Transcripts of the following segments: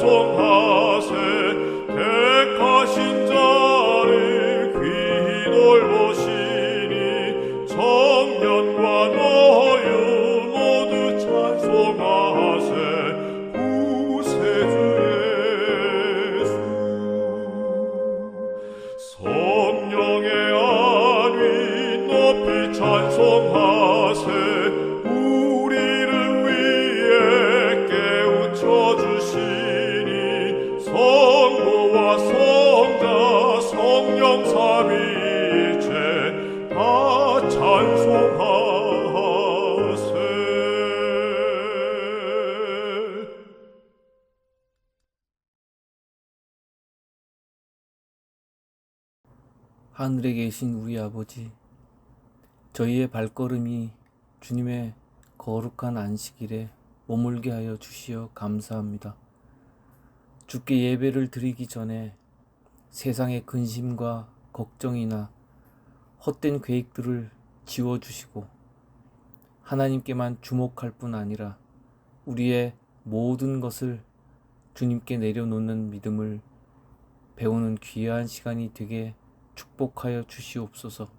찬송하세. 택하신 자를 귀히 돌보시니 청년과 노유 모두 찬송하세. 구세주 예수. 성령의 안위 높이 찬송하세. 우리를 위해 깨우쳐 주시니 성부와 성자 성령 삼위일체 다 찬송하세. 하늘에 계신 우리 아버지, 저희의 발걸음이 주님의 거룩한 안식일에 머물게 하여 주시어 감사합니다. 주께 예배를 드리기 전에 세상의 근심과 걱정이나 헛된 계획들을 지워주시고 하나님께만 주목할 뿐 아니라 우리의 모든 것을 주님께 내려놓는 믿음을 배우는 귀한 시간이 되게 축복하여 주시옵소서.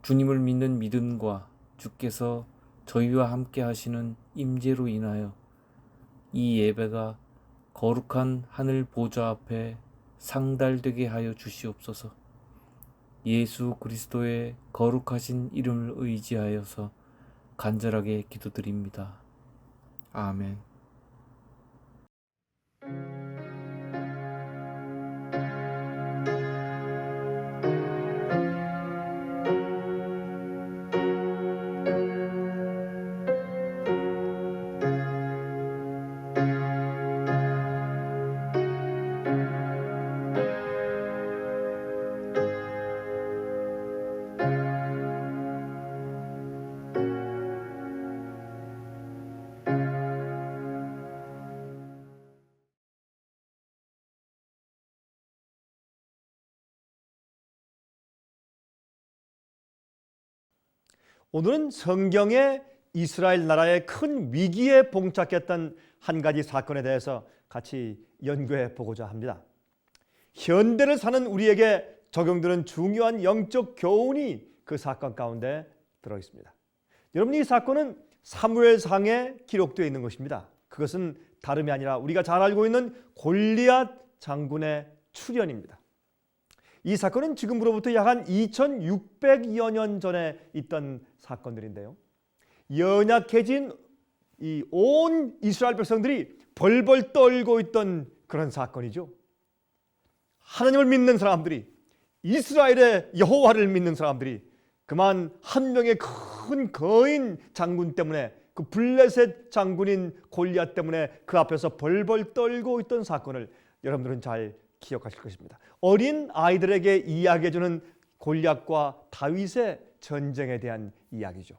주님을 믿는 믿음과 주께서 저희와 함께 하시는 임재로 인하여 이 예배가 거룩한 하늘 보좌 앞에 상달되게 하여 주시옵소서. 예수 그리스도의 거룩하신 이름을 의지하여서 간절하게 기도드립니다. 아멘. 오늘은 성경에 이스라엘 나라의 큰 위기에 봉착했던 한 가지 사건에 대해서 같이 연구해 보고자 합니다. 현대를 사는 우리에게 적용되는 중요한 영적 교훈이 그 사건 가운데 들어 있습니다. 여러분, 이 사건은 사무엘상에 기록되어 있는 것입니다. 그것은 다름이 아니라 우리가 잘 알고 있는 골리앗 장군의 출현입니다. 이 사건은 지금으로부터 약 한 2600여 년 전에 있던 사건들인데요. 연약해진 이 온 이스라엘 백성들이 벌벌 떨고 있던 그런 사건이죠. 하나님을 믿는 사람들이, 이스라엘의 여호와를 믿는 사람들이 그만 한 명의 큰 거인 장군 때문에, 그 블레셋 장군인 골리앗 때문에 그 앞에서 벌벌 떨고 있던 사건을 여러분들은 잘 기억하실 것입니다. 어린 아이들에게 이야기해주는 골리앗과 다윗의 전쟁에 대한 이야기죠.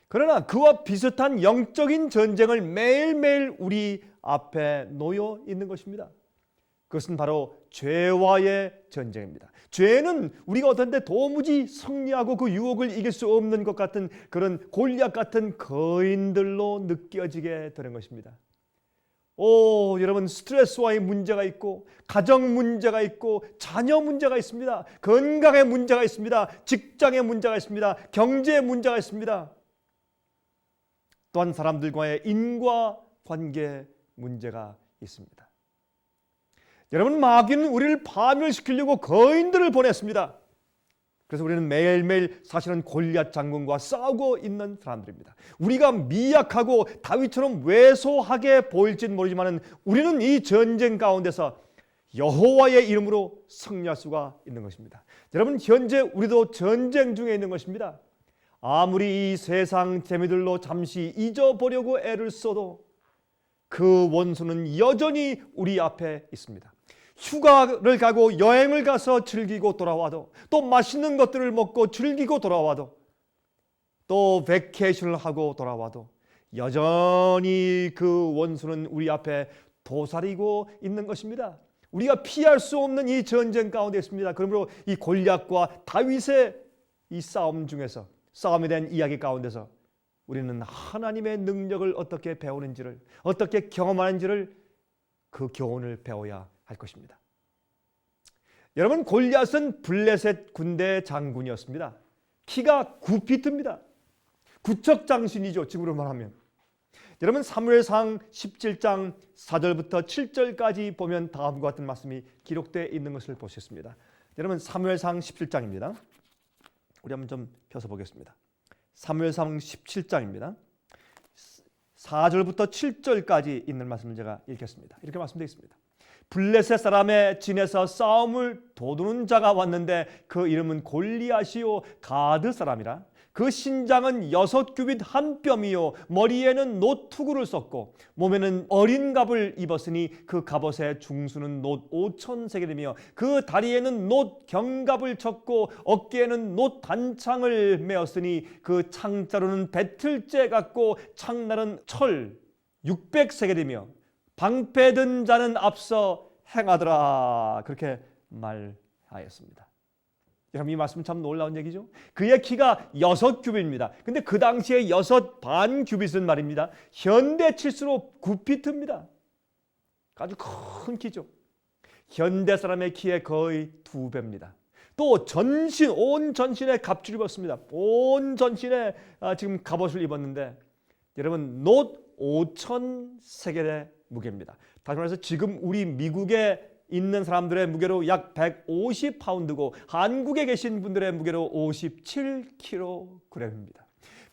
그러나 그와 비슷한 영적인 전쟁을 매일매일 우리 앞에 놓여 있는 것입니다. 그것은 바로 죄와의 전쟁입니다. 죄는 우리가 어떤 때 도무지 승리하고 그 유혹을 이길 수 없는 것 같은 그런 골리앗 같은 거인들로 느껴지게 되는 것입니다. 여러분, 스트레스와의 문제가 있고, 가정 문제가 있고, 자녀 문제가 있습니다. 건강의 문제가 있습니다. 직장의 문제가 있습니다. 경제의 문제가 있습니다. 또한 사람들과의 인과관계 문제가 있습니다. 여러분, 마귀는 우리를 파멸시키려고 거인들을 보냈습니다. 그래서 우리는 매일매일 사실은 골리앗 장군과 싸우고 있는 사람들입니다. 우리가 미약하고 다윗처럼 왜소하게 보일지는 모르지만 우리는 이 전쟁 가운데서 여호와의 이름으로 승리할 수가 있는 것입니다. 여러분, 현재 우리도 전쟁 중에 있는 것입니다. 아무리 이 세상 재미들로 잠시 잊어보려고 애를 써도 그 원수는 여전히 우리 앞에 있습니다. 휴가를 가고 여행을 가서 즐기고 돌아와도, 또 맛있는 것들을 먹고 즐기고 돌아와도, 또 베케이션을 하고 돌아와도 여전히 그 원수는 우리 앞에 도사리고 있는 것입니다. 우리가 피할 수 없는 이 전쟁 가운데 있습니다. 그러므로 이 골리앗과 다윗의 이 싸움 중에서, 싸움에 대한 이야기 가운데서 우리는 하나님의 능력을 어떻게 배우는지를, 어떻게 경험하는지를 그 교훈을 배워야 할 것입니다. 여러분, 골리앗은 블레셋 군대 장군이었습니다. 키가 9피트입니다. 구척장신이죠, 지금으로 말하면. 여러분, 사무엘상 17장 4절부터 7절까지 보면 다음과 같은 말씀이 기록되어 있는 것을 보셨습니다. 여러분, 사무엘상 17장입니다. 우리 한번 좀 펴서 보겠습니다. 사무엘상 17장입니다. 4절부터 7절까지 있는 말씀을 제가 읽겠습니다. 이렇게 말씀되어 있습니다. 블레셋 사람의 진에서 싸움을 도두는 자가 왔는데 그 이름은 골리앗이요 가드 사람이라. 그 신장은 6규빗 한 뼘이요 머리에는 놋 투구를 썼고 몸에는 어린 갑을 입었으니 그 갑옷의 중수는 놋 5,000세겔이며 그 다리에는 놋 경갑을 쳤고 어깨에는 놋 단창을 메었으니 그 창자루는 배틀째 같고 창날은 철 600세겔이며 방패든 자는 앞서 행하더라. 그렇게 말하였습니다. 여러분, 이 말씀 참 놀라운 얘기죠. 그의 키가 6규빗입니다. 근데 그 당시에 6반 규빗은 말입니다, 현대 칠수로 9피트입니다. 아주 큰 키죠. 현대 사람의 키의 거의 2배입니다. 또 전신, 온 전신에 갑주를 입었습니다. 온 전신에 지금 갑옷을 입었는데 여러분, 놋 5,000세겔의 무게입니다. 다시 말해서 지금 우리 미국에 있는 사람들의 무게로 약 150파운드고 한국에 계신 분들의 무게로 57kg입니다.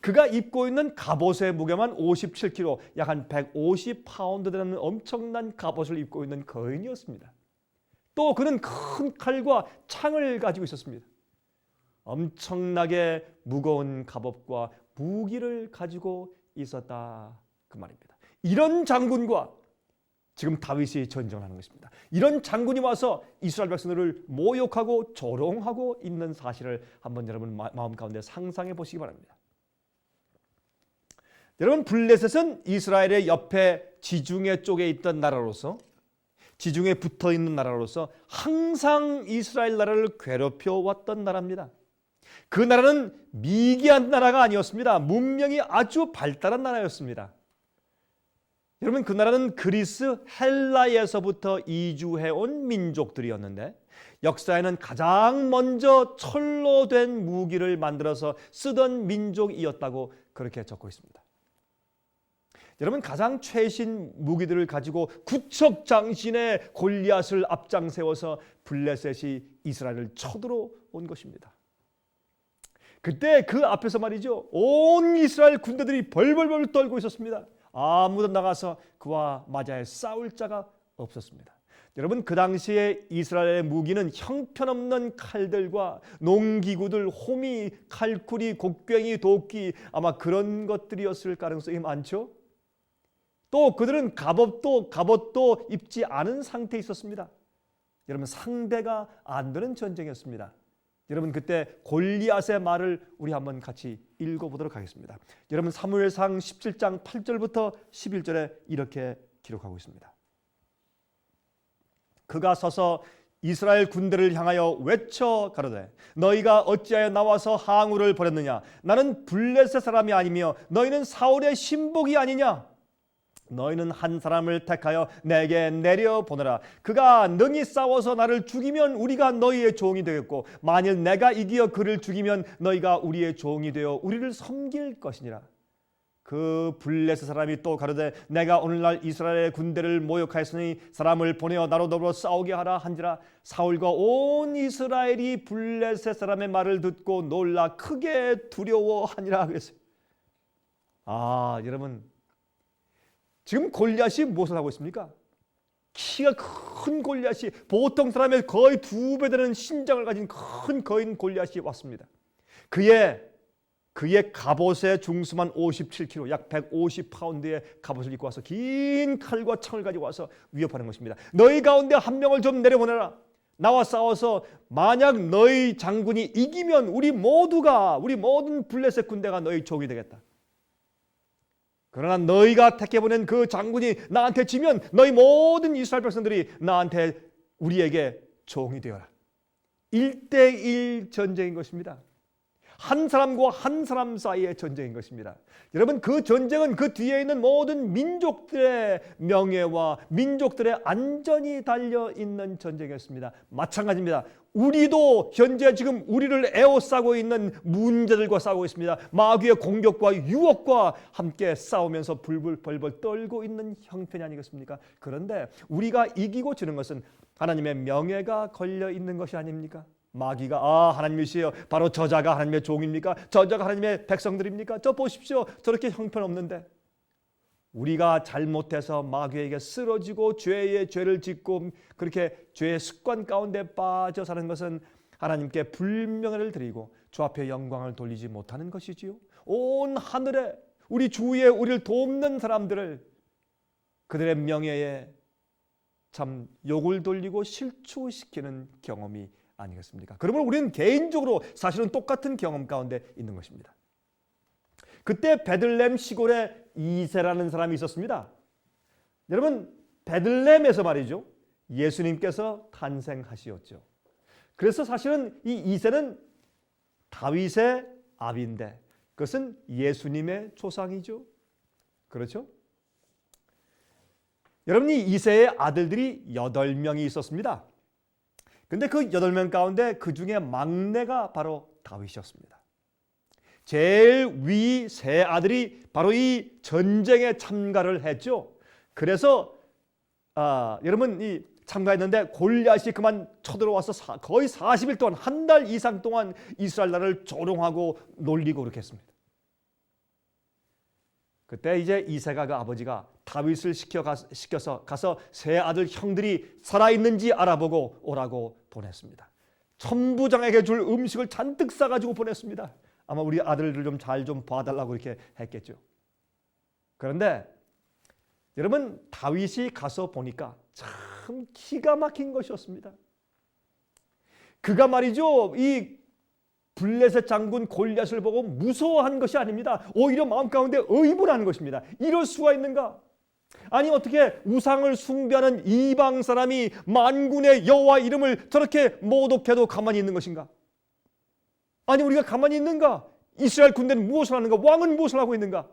그가 입고 있는 갑옷의 무게만 57kg, 약 한 150파운드 되는 엄청난 갑옷을 입고 있는 거인이었습니다. 또 그는 큰 칼과 창을 가지고 있었습니다. 엄청나게 무거운 갑옷과 무기를 가지고 있었다, 그 말입니다. 이런 장군과 지금 다윗이 전쟁하는 것입니다. 이런 장군이 와서 이스라엘 백성들을 모욕하고 조롱하고 있는 사실을 한번 여러분 마음 가운데 상상해 보시기 바랍니다. 여러분, 블레셋은 이스라엘의 옆에 지중해 쪽에 있던 나라로서, 지중해에 붙어 있는 나라로서 항상 이스라엘 나라를 괴롭혀 왔던 나라입니다. 그 나라는 미개한 나라가 아니었습니다. 문명이 아주 발달한 나라였습니다. 여러분, 그 나라는 그리스, 헬라에서부터 이주해온 민족들이었는데 역사에는 가장 먼저 철로 된 무기를 만들어서 쓰던 민족이었다고 그렇게 적고 있습니다. 여러분, 가장 최신 무기들을 가지고 구척장신의 골리앗을 앞장 세워서 블레셋이 이스라엘을 쳐들어 온 것입니다. 그때 그 앞에서 말이죠, 온 이스라엘 군대들이 벌벌벌 떨고 있었습니다. 아무도 나가서 그와 맞아야 싸울 자가 없었습니다. 여러분, 그 당시에 이스라엘의 무기는 형편없는 칼들과 농기구들, 호미, 칼쿠리, 곡괭이, 도끼, 아마 그런 것들이었을 가능성이 많죠. 또 그들은 갑옷도 입지 않은 상태에 있었습니다. 여러분, 상대가 안 되는 전쟁이었습니다. 여러분, 그때 골리앗의 말을 우리 한번 같이 읽어보도록 하겠습니다. 여러분, 사무엘상 17장 8절부터 11절에 이렇게 기록하고 있습니다. 그가 서서 이스라엘 군대를 향하여 외쳐 가로되 너희가 어찌하여 나와서 항우를 벌였느냐? 나는 블레셋 사람이 아니며 너희는 사울의 신복이 아니냐? 너희는 한 사람을 택하여 내게 내려보내라. 그가 능히 싸워서 나를 죽이면 우리가 너희의 종이 되겠고 만일 내가 이기어 그를 죽이면 너희가 우리의 종이 되어 우리를 섬길 것이니라. 그 블레셋 사람이 또 가로되 내가 오늘날 이스라엘의 군대를 모욕하였으니 사람을 보내어 나로 더불어 싸우게 하라 한지라. 사울과 온 이스라엘이 블레셋 사람의 말을 듣고 놀라 크게 두려워하니라 그랬어요. 여러분, 지금 골리앗이 무엇을 하고 있습니까? 키가 큰 골리앗이, 보통 사람의 거의 2배 되는 신장을 가진 큰 거인 골리앗이 왔습니다. 그의 갑옷의 중수만 57kg, 약 150파운드의 갑옷을 입고 와서 긴 칼과 창을 가지고 와서 위협하는 것입니다. 너희 가운데 한 명을 좀 내려보내라. 나와 싸워서 만약 너희 장군이 이기면 우리 모든 블레셋 군대가 너희 종이 되겠다. 그러나 너희가 택해보낸 그 장군이 나한테 지면 너희 모든 이스라엘 백성들이 우리에게 종이 되어라. 1대1 전쟁인 것입니다. 한 사람과 한 사람 사이의 전쟁인 것입니다. 여러분, 그 전쟁은 그 뒤에 있는 모든 민족들의 명예와 민족들의 안전이 달려있는 전쟁이었습니다. 마찬가지입니다. 우리도 현재 지금 우리를 에워싸고 있는 문제들과 싸우고 있습니다. 마귀의 공격과 유혹과 함께 싸우면서 불불 벌벌 떨고 있는 형편이 아니겠습니까? 그런데 우리가 이기고 지는 것은 하나님의 명예가 걸려 있는 것이 아닙니까? 마귀가 하나님이시여, 바로 저자가 하나님의 종입니까? 저자가 하나님의 백성들입니까? 저 보십시오, 저렇게 형편없는데. 우리가 잘못해서 마귀에게 쓰러지고 죄의 죄를 짓고 그렇게 죄의 습관 가운데 빠져 사는 것은 하나님께 불명예를 드리고 주 앞에 영광을 돌리지 못하는 것이지요. 온 하늘에 우리 주위에 우리를 돕는 사람들을 그들의 명예에 참 욕을 돌리고 실추시키는 경험이 아니겠습니까? 그러므로 우리는 개인적으로 사실은 똑같은 경험 가운데 있는 것입니다. 그때 베들레헴 시골에 이새라는 사람이 있었습니다. 여러분, 베들레헴에서 말이죠, 예수님께서 탄생하시었죠. 그래서 사실은 이 이새는 다윗의 아비인데 그것은 예수님의 조상이죠. 그렇죠? 여러분, 이 이새의 아들들이 8명이 있었습니다. 근데 그 8명 가운데 그 중에 막내가 바로 다윗이었습니다. 제일 위 세 아들이 바로 이 전쟁에 참가를 했죠. 그래서 여러분, 이 참가했는데 골리앗이 그만 쳐들어와서 거의 40일 동안, 한 달 이상 동안 이스라엘 나라를 조롱하고 놀리고 그렇게 했습니다. 그때 이제 이새가 그 아버지가 다윗을 시켜서 가서 세 아들 형들이 살아있는지 알아보고 오라고 보냈습니다. 천부장에게 줄 음식을 잔뜩 싸가지고 보냈습니다. 아마 우리 아들들 좀 잘 좀 봐달라고 이렇게 했겠죠. 그런데 여러분, 다윗이 가서 보니까 참 기가 막힌 것이었습니다. 그가 말이죠, 이 블레셋 장군 골리앗을 보고 무서워한 것이 아닙니다. 오히려 마음 가운데 의분한 것입니다. 이럴 수가 있는가? 아니, 어떻게 우상을 숭배하는 이방 사람이 만군의 여호와 이름을 저렇게 모독해도 가만히 있는 것인가? 아니, 우리가 가만히 있는가? 이스라엘 군대는 무엇을 하는가? 왕은 무엇을 하고 있는가?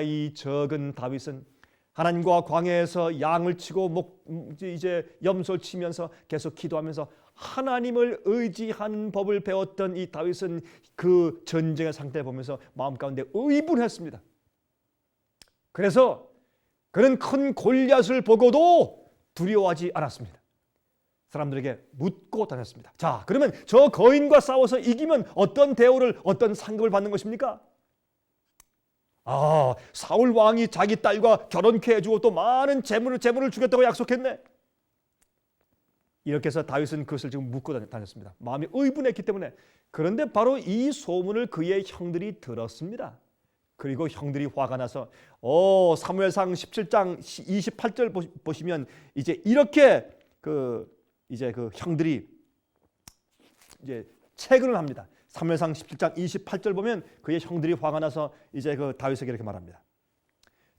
이 적은 다윗은 하나님과 광야에서 양을 치고 이제 염소를 치면서 계속 기도하면서 하나님을 의지하는 법을 배웠던 이 다윗은 그 전쟁의 상태를 보면서 마음 가운데 의분했습니다. 그래서 그는 큰 골리앗을 보고도 두려워하지 않았습니다. 사람들에게 묻고 다녔습니다. 자, 그러면 저 거인과 싸워서 이기면 어떤 대우를, 어떤 상급을 받는 것입니까? 사울 왕이 자기 딸과 결혼케 해주고 또 많은 재물을 주겠다고 약속했네. 이렇게 해서 다윗은 그것을 지금 묻고 다녔습니다. 마음이 의분했기 때문에. 그런데 바로 이 소문을 그의 형들이 들었습니다. 그리고 형들이 화가 나서 사무엘상 17장 28절 보시면 이제 이렇게 그 형들이 이제 채근을 합니다. 사무엘상 17장 28절 보면 그의 형들이 화가 나서 이제 그 다윗에게 이렇게 말합니다.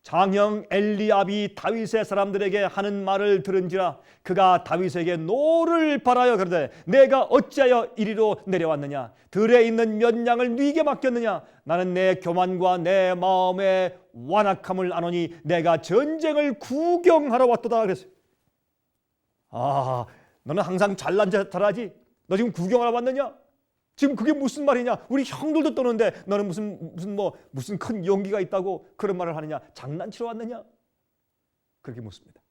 장형 엘리압이 다윗의 사람들에게 하는 말을 들은지라 그가 다윗에게 노를 바라여 그러되 내가 어찌하여 이리로 내려왔느냐? 들에 있는 몇 양을 네게 맡겼느냐? 나는 내 교만과 내 마음의 완악함을 아노니 내가 전쟁을 구경하러 왔도다. 그랬어요. 너는 항상 잘난 체 잘하지? 너 지금 구경하러 왔느냐? 지금 그게 무슨 말이냐? 우리 형들도 떠는데 너는 무슨 큰 용기가 있다고 그런 말을 하느냐? 장난치러 왔느냐? 그렇게 묻습니다.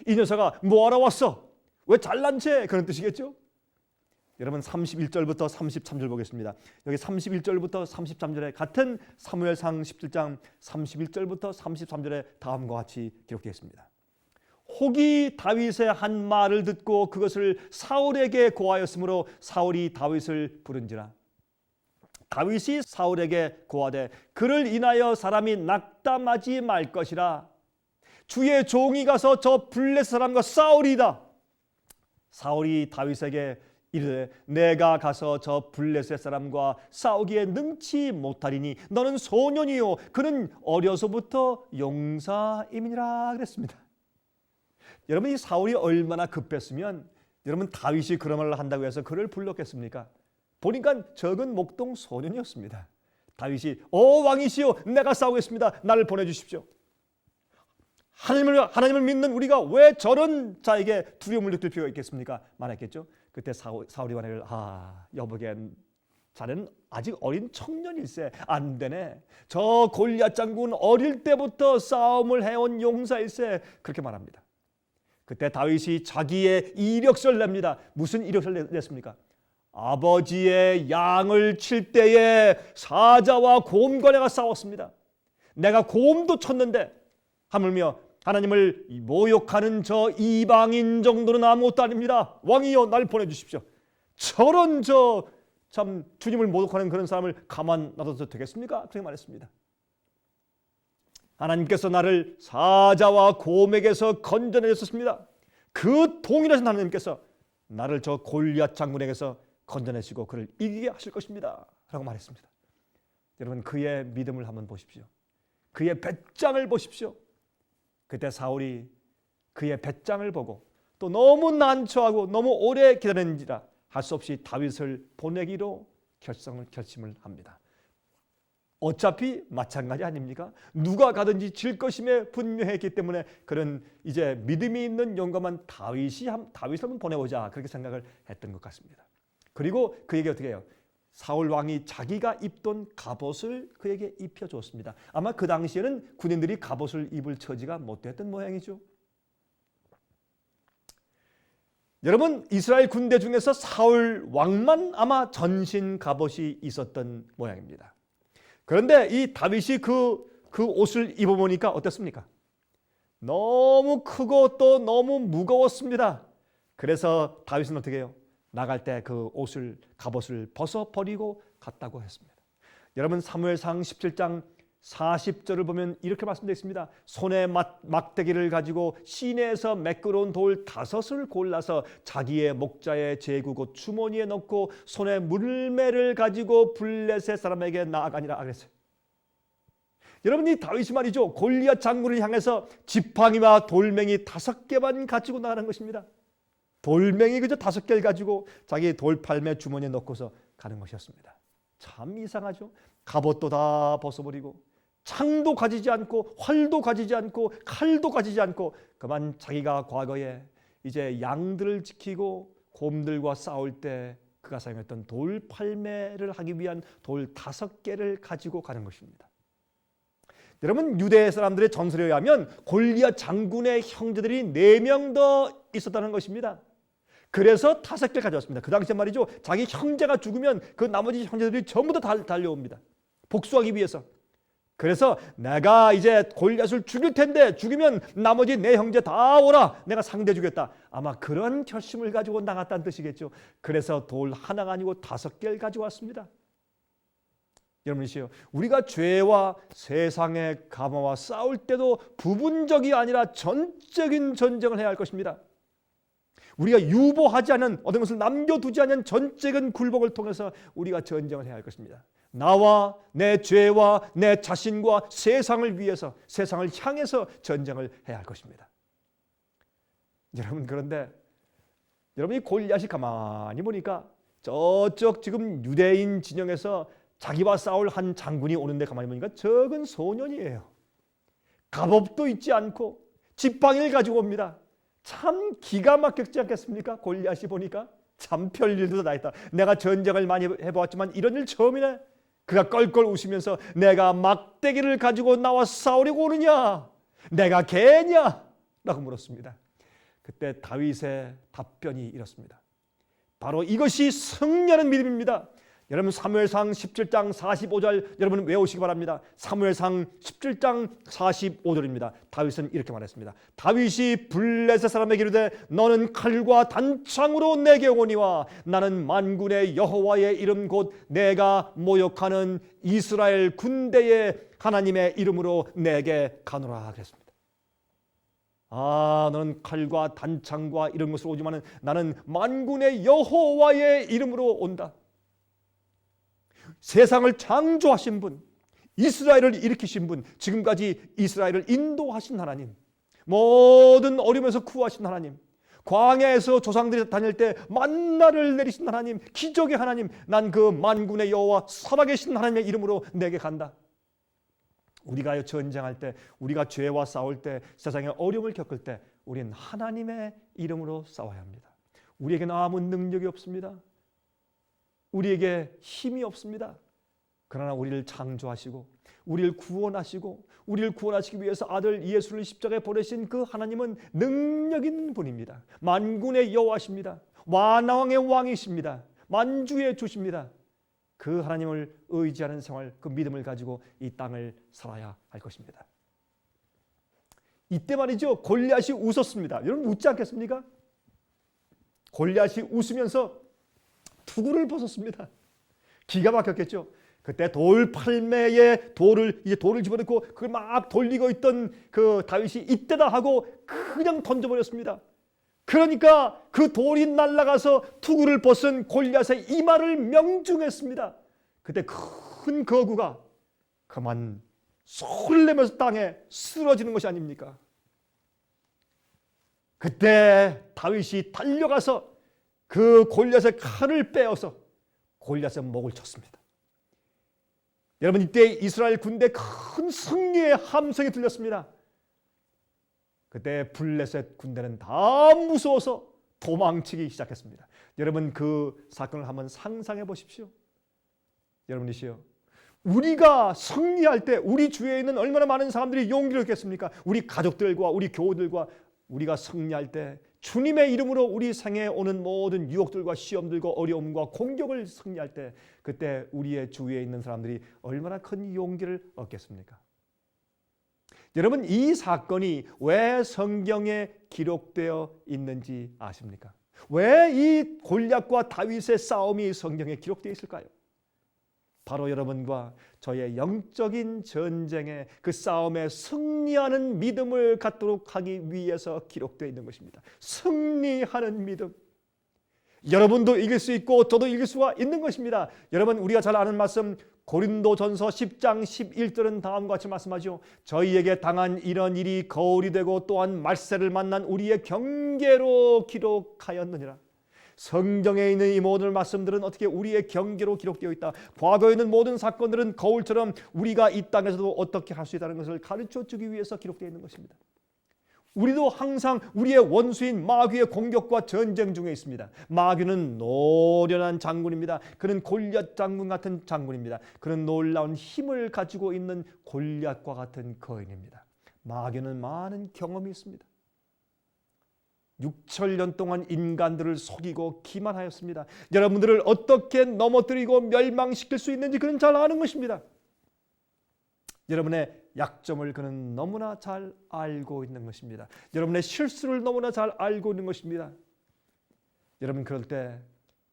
이 녀석아 뭐하러 왔어? 왜 잘난 체? 그런 뜻이겠죠? 여러분 31절부터 33절 보겠습니다. 여기 31절부터 33절에 같은 사무엘상 17장 31절부터 33절에 다음과 같이 기록되어 있습니다. 혹이 다윗의 한 말을 듣고 그것을 사울에게 고하였으므로 사울이 다윗을 부른지라. 다윗이 사울에게 고하되 그를 인하여 사람이 낙담하지 말 것이라. 주의 종이 가서 저 블레셋 사람과 싸우리이다. 사울이 다윗에게 이르되 내가 가서 저 블레셋 사람과 싸우기에 능치 못하리니 너는 소년이요 그는 어려서부터 용사임이니라 그랬습니다. 여러분, 이 사울이 얼마나 급했으면 여러분 다윗이 그런 말을 한다고 해서 그를 불렀겠습니까? 보니까 적은 목동 소년이었습니다. 다윗이 왕이시여 내가 싸우겠습니다. 나를 보내주십시오. 하나님을 믿는 우리가 왜 저런 자에게 두려움을 느낄 필요가 있겠습니까? 말했겠죠. 그때 사울이 말하기를 여보겐 자네는 아직 어린 청년일세. 안 되네. 저 골리앗 장군 어릴 때부터 싸움을 해온 용사일세. 그렇게 말합니다. 그때 다윗이 자기의 이력서를 냅니다. 무슨 이력서를 냈습니까? 아버지의 양을 칠 때에 사자와 곰과 내가 싸웠습니다. 내가 곰도 쳤는데 하물며 하나님을 모욕하는 저 이방인 정도는 아무것도 아닙니다. 왕이여 날 보내주십시오. 저런 참 주님을 모독하는 그런 사람을 가만 놔둬도 되겠습니까? 그렇게 말했습니다. 하나님께서 나를 사자와 곰에게서 건져내셨습니다. 그 동일하신 하나님께서 나를 저 골리앗 장군에게서 건져내시고 그를 이기게 하실 것입니다. 라고 말했습니다. 여러분 그의 믿음을 한번 보십시오. 그의 배짱을 보십시오. 그때 사울이 그의 배짱을 보고 또 너무 난처하고 너무 오래 기다렸는지라 할 수 없이 다윗을 보내기로 결심을 합니다. 어차피 마찬가지 아닙니까? 누가 가든지 질 것임에 분명했기 때문에 그런 이제 믿음이 있는 용감한 다윗을 한번 보내보자 그렇게 생각을 했던 것 같습니다. 그리고 그에게 어떻게 해요? 사울 왕이 자기가 입던 갑옷을 그에게 입혀줬습니다. 아마 그 당시에는 군인들이 갑옷을 입을 처지가 못 됐던 모양이죠. 여러분 이스라엘 군대 중에서 사울 왕만 아마 전신 갑옷이 있었던 모양입니다. 그런데 이 다윗이 그 옷을 입어보니까 어떻습니까? 너무 크고 또 너무 무거웠습니다. 그래서 다윗은 어떻게 해요? 나갈 때 그 갑옷을 벗어버리고 갔다고 했습니다. 여러분 사무엘상 17장 40절을 보면 이렇게 말씀되어 있습니다. 손에 막대기를 가지고 시내에서 매끄러운 돌 5을 골라서 자기의 목자의 제구 곧 주머니에 넣고 손에 물매를 가지고 블레셋 사람에게 나아가니라 그랬어요. 여러분 이 다윗이 말이죠. 골리앗 장군을 향해서 지팡이와 돌멩이 5개만 가지고 나가는 것입니다. 돌멩이 그저 5개를 가지고 자기 돌팔매 주머니에 넣고서 가는 것이었습니다. 참 이상하죠. 갑옷도 다 벗어버리고 창도 가지지 않고 활도 가지지 않고 칼도 가지지 않고 그만 자기가 과거에 이제 양들을 지키고 곰들과 싸울 때 그가 사용했던 돌팔매를 하기 위한 돌 5개를 가지고 가는 것입니다. 여러분 유대 사람들의 전설에 의하면 골리앗 장군의 형제들이 4명 더 있었다는 것입니다. 그래서 5개를 가져왔습니다. 그 당시에 말이죠. 자기 형제가 죽으면 그 나머지 형제들이 전부 다 달려옵니다. 복수하기 위해서. 그래서 내가 이제 골리앗을 죽일 텐데 죽이면 나머지 내 형제 다 오라. 내가 상대해 주겠다. 아마 그런 결심을 가지고 나갔다는 뜻이겠죠. 그래서 돌 하나가 아니고 5개를 가지고 왔습니다. 여러분이시여, 우리가 죄와 세상의 가마와 싸울 때도 부분적이 아니라 전적인 전쟁을 해야 할 것입니다. 우리가 유보하지 않은 어떤 것을 남겨두지 않은 전적인 굴복을 통해서 우리가 전쟁을 해야 할 것입니다. 나와 내 죄와 내 자신과 세상을 위해서 세상을 향해서 전쟁을 해야 할 것입니다. 여러분 그런데 여러분이 골리앗이 가만히 보니까 저쪽 지금 유대인 진영에서 자기와 싸울 한 장군이 오는데 가만히 보니까 적은 소년이에요. 갑옷도 있지 않고 지팡이를 가지고 옵니다. 참 기가 막혔지 않겠습니까? 골리앗이 보니까 참 별일도 다 있다. 내가 전쟁을 많이 해보았지만 이런 일 처음이네. 그가 껄껄 웃으면서 내가 막대기를 가지고 나와 싸우려고 오느냐? 내가 개냐? 라고 물었습니다. 그때 다윗의 답변이 이렇습니다. 바로 이것이 승리하는 믿음입니다. 여러분 사무엘상 17장 45절 여러분 외우시기 바랍니다. 사무엘상 17장 45절입니다. 다윗은 이렇게 말했습니다. 다윗이 블레셋 사람에게 이르되 너는 칼과 단창으로 내게 오니와 나는 만군의 여호와의 이름 곧 내가 모욕하는 이스라엘 군대의 하나님의 이름으로 내게 가노라 그랬습니다. 너는 칼과 단창과 이런 것으로 오지만은 나는 만군의 여호와의 이름으로 온다. 세상을 창조하신 분, 이스라엘을 일으키신 분, 지금까지 이스라엘을 인도하신 하나님, 모든 어려움에서 구하신 하나님, 광야에서 조상들이 다닐 때 만나를 내리신 하나님, 기적의 하나님, 난 그 만군의 여호와 살아계신 하나님의 이름으로 내게 간다. 우리가 전쟁할 때, 우리가 죄와 싸울 때, 세상에 어려움을 겪을 때 우리는 하나님의 이름으로 싸워야 합니다. 우리에게는 아무 능력이 없습니다. 우리에게 힘이 없습니다. 그러나 우리를 창조하시고 우리를 구원하시고 우리를 구원하시기 위해서 아들 예수를 십자가에 보내신 그 하나님은 능력 있는 분입니다. 만군의 여호와십니다. 만왕의 왕이십니다. 만주의 주십니다. 그 하나님을 의지하는 생활, 그 믿음을 가지고 이 땅을 살아야 할 것입니다. 이때 말이죠, 골리앗이 웃었습니다. 여러분 웃지 않겠습니까? 골리앗이 웃으면서 투구를 벗었습니다. 기가 막혔겠죠. 그때 돌팔매에 돌을 집어넣고 그걸 막 돌리고 있던 그 다윗이 이때다 하고 그냥 던져버렸습니다. 그러니까 그 돌이 날아가서 투구를 벗은 골리앗의 이마를 명중했습니다. 그때 큰 거구가 그만 소리를 내면서 땅에 쓰러지는 것이 아닙니까? 그때 다윗이 달려가서 그 골리앗의 칼을 빼어서 골리앗의 목을 쳤습니다. 여러분, 이때 이스라엘 군대 큰 승리의 함성이 들렸습니다. 그때 블레셋 군대는 다 무서워서 도망치기 시작했습니다. 여러분, 그 사건을 한번 상상해 보십시오. 여러분이시여, 우리가 승리할 때 우리 주위에 있는 얼마나 많은 사람들이 용기를 얻겠습니까? 우리 가족들과 우리 교우들과 우리가 승리할 때 주님의 이름으로 우리 생에 오는 모든 유혹들과 시험들과 어려움과 공격을 승리할 때 그때 우리의 주위에 있는 사람들이 얼마나 큰 용기를 얻겠습니까? 여러분, 이 사건이 왜 성경에 기록되어 있는지 아십니까? 왜 이 골리앗과 다윗의 싸움이 성경에 기록되어 있을까요? 바로 여러분과 저의 영적인 전쟁에 그 싸움에 승리하는 믿음을 갖도록 하기 위해서 기록되어 있는 것입니다. 승리하는 믿음. 여러분도 이길 수 있고 저도 이길 수가 있는 것입니다. 여러분, 우리가 잘 아는 말씀 고린도전서 10장 11절은 다음과 같이 말씀하죠. 저희에게 당한 이런 일이 거울이 되고 또한 말세를 만난 우리의 경계로 기록하였느니라. 성경에 있는 이 모든 말씀들은 어떻게 우리의 경계로 기록되어 있다. 과거에 있는 모든 사건들은 거울처럼 우리가 이 땅에서도 어떻게 할 수 있다는 것을 가르쳐주기 위해서 기록되어 있는 것입니다. 우리도 항상 우리의 원수인 마귀의 공격과 전쟁 중에 있습니다. 마귀는 노련한 장군입니다. 그는 골리앗 장군 같은 장군입니다. 그는 놀라운 힘을 가지고 있는 골리앗과 같은 거인입니다. 마귀는 많은 경험이 있습니다. 6천년 동안 인간들을 속이고 기만하였습니다. 여러분들을 어떻게 넘어뜨리고 멸망시킬 수 있는지 그는 잘 아는 것입니다. 여러분의 약점을 그는 너무나 잘 알고 있는 것입니다. 여러분의 실수를 너무나 잘 알고 있는 것입니다. 여러분, 그럴 때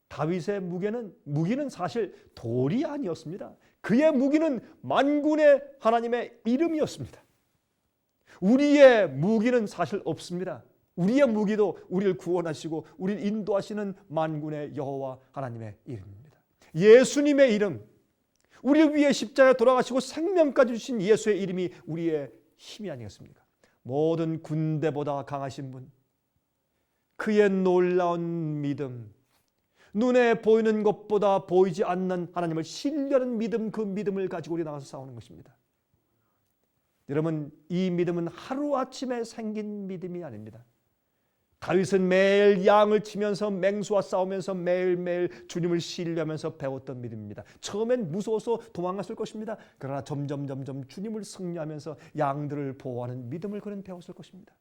다윗의 무기는 사실 돌이 아니었습니다. 그의 무기는 만군의 하나님의 이름이었습니다. 우리의 무기는 사실 없습니다. 우리의 무기도 우리를 구원하시고 우리를 인도하시는 만군의 여호와 하나님의 이름입니다. 예수님의 이름, 우리를 위해 십자가에 돌아가시고 생명까지 주신 예수의 이름이 우리의 힘이 아니겠습니까? 모든 군대보다 강하신 분, 그의 놀라운 믿음, 눈에 보이는 것보다 보이지 않는 하나님을 신뢰하는 믿음, 그 믿음을 가지고 우리 나가서 싸우는 것입니다. 여러분, 이 믿음은 하루아침에 생긴 믿음이 아닙니다. 다윗은 매일 양을 치면서 맹수와 싸우면서 매일매일 주님을 신뢰하면서 배웠던 믿음입니다. 처음엔 무서워서 도망갔을 것입니다. 그러나 점점 주님을 승리하면서 양들을 보호하는 믿음을 그는 배웠을 것입니다.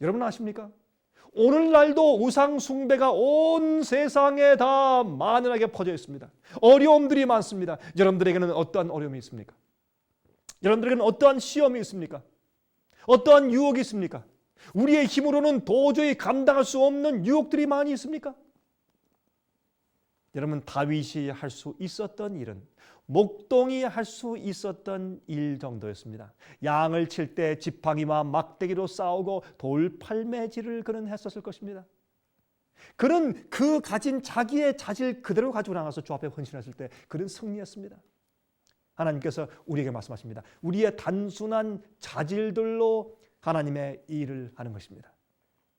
여러분 아십니까? 오늘날도 우상 숭배가 온 세상에 다 만연하게 퍼져 있습니다. 어려움들이 많습니다. 여러분들에게는 어떠한 어려움이 있습니까? 여러분들에게는 어떠한 시험이 있습니까? 어떠한 유혹이 있습니까? 우리의 힘으로는 도저히 감당할 수 없는 유혹들이 많이 있습니까? 여러분, 다윗이 할 수 있었던 일은 목동이 할 수 있었던 일 정도였습니다. 양을 칠 때 지팡이와 막대기로 싸우고 돌팔매질을 그는 했었을 것입니다. 그는 그 가진 자기의 자질 그대로 가지고 나가서 주 앞에 헌신했을 때 그는 승리했습니다. 하나님께서 우리에게 말씀하십니다. 우리의 단순한 자질들로 하나님의 일을 하는 것입니다.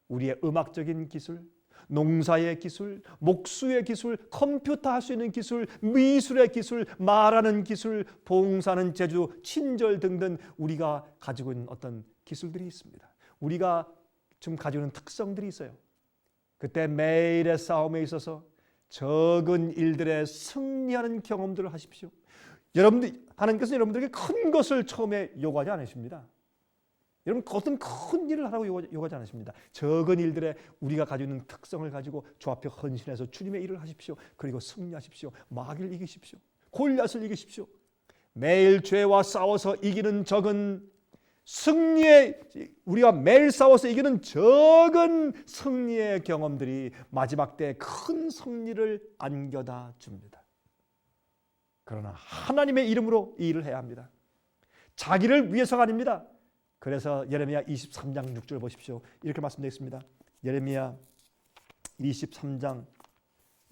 우리의 음악적인 기술, 농사의 기술, 목수의 기술, 컴퓨터 할 수 있는 기술, 미술의 기술, 말하는 기술, 봉사는 제주, 친절 등등 우리가 가지고 있는 어떤 기술들이 있습니다. 우리가 지금 가지고 있는 특성들이 있어요. 그때 매일의 싸움에 있어서 적은 일들에 승리하는 경험들을 하십시오. 하나님께서 여러분들에게 큰 것을 처음에 요구하지 않으십니다. 여러분 어떤 큰 일을 하라고 요구하지 않으십니다. 적은 일들에 우리가 가지고 있는 특성을 가지고 주 앞에 헌신해서 주님의 일을 하십시오. 그리고 승리하십시오. 마귀를 이기십시오. 골리앗을 이기십시오. 매일 죄와 싸워서 이기는 적은 우리가 매일 싸워서 이기는 적은 승리의 경험들이 마지막 때 큰 승리를 안겨다 줍니다. 그러나 하나님의 이름으로 이 일을 해야 합니다. 자기를 위해서가 아닙니다. 그래서 예레미야 23장 6절 보십시오. 이렇게 말씀되어 있습니다. 예레미야 23장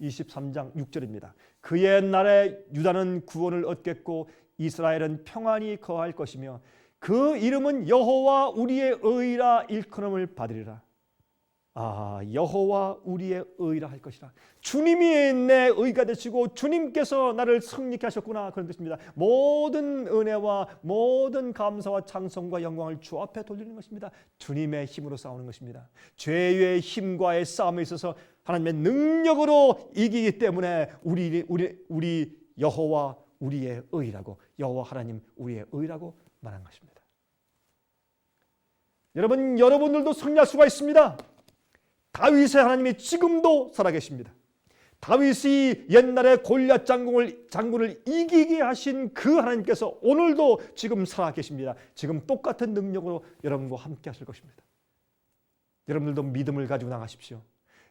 6절입니다. 그의 날에 유다는 구원을 얻겠고 이스라엘은 평안히 거할 것이며 그 이름은 여호와 우리의 의라 일컬음을 받으리라. 여호와 우리의 의라 할 것이라. 주님이 내 의가 되시고 주님께서 나를 승리케 하셨구나, 그런 뜻입니다. 모든 은혜와 모든 감사와 찬송과 영광을 주 앞에 돌리는 것입니다. 주님의 힘으로 싸우는 것입니다. 죄의 힘과의 싸움에 있어서 하나님의 능력으로 이기기 때문에 우리 여호와 우리의 의라고, 여호와 하나님 우리의 의라고 말한 것입니다. 여러분들도 승리할 수가 있습니다. 다윗의 하나님이 지금도 살아계십니다. 다윗이 옛날에 골리앗 장군을 이기게 하신 그 하나님께서 오늘도 지금 살아계십니다. 지금 똑같은 능력으로 여러분과 함께 하실 것입니다. 여러분들도 믿음을 가지고 나가십시오.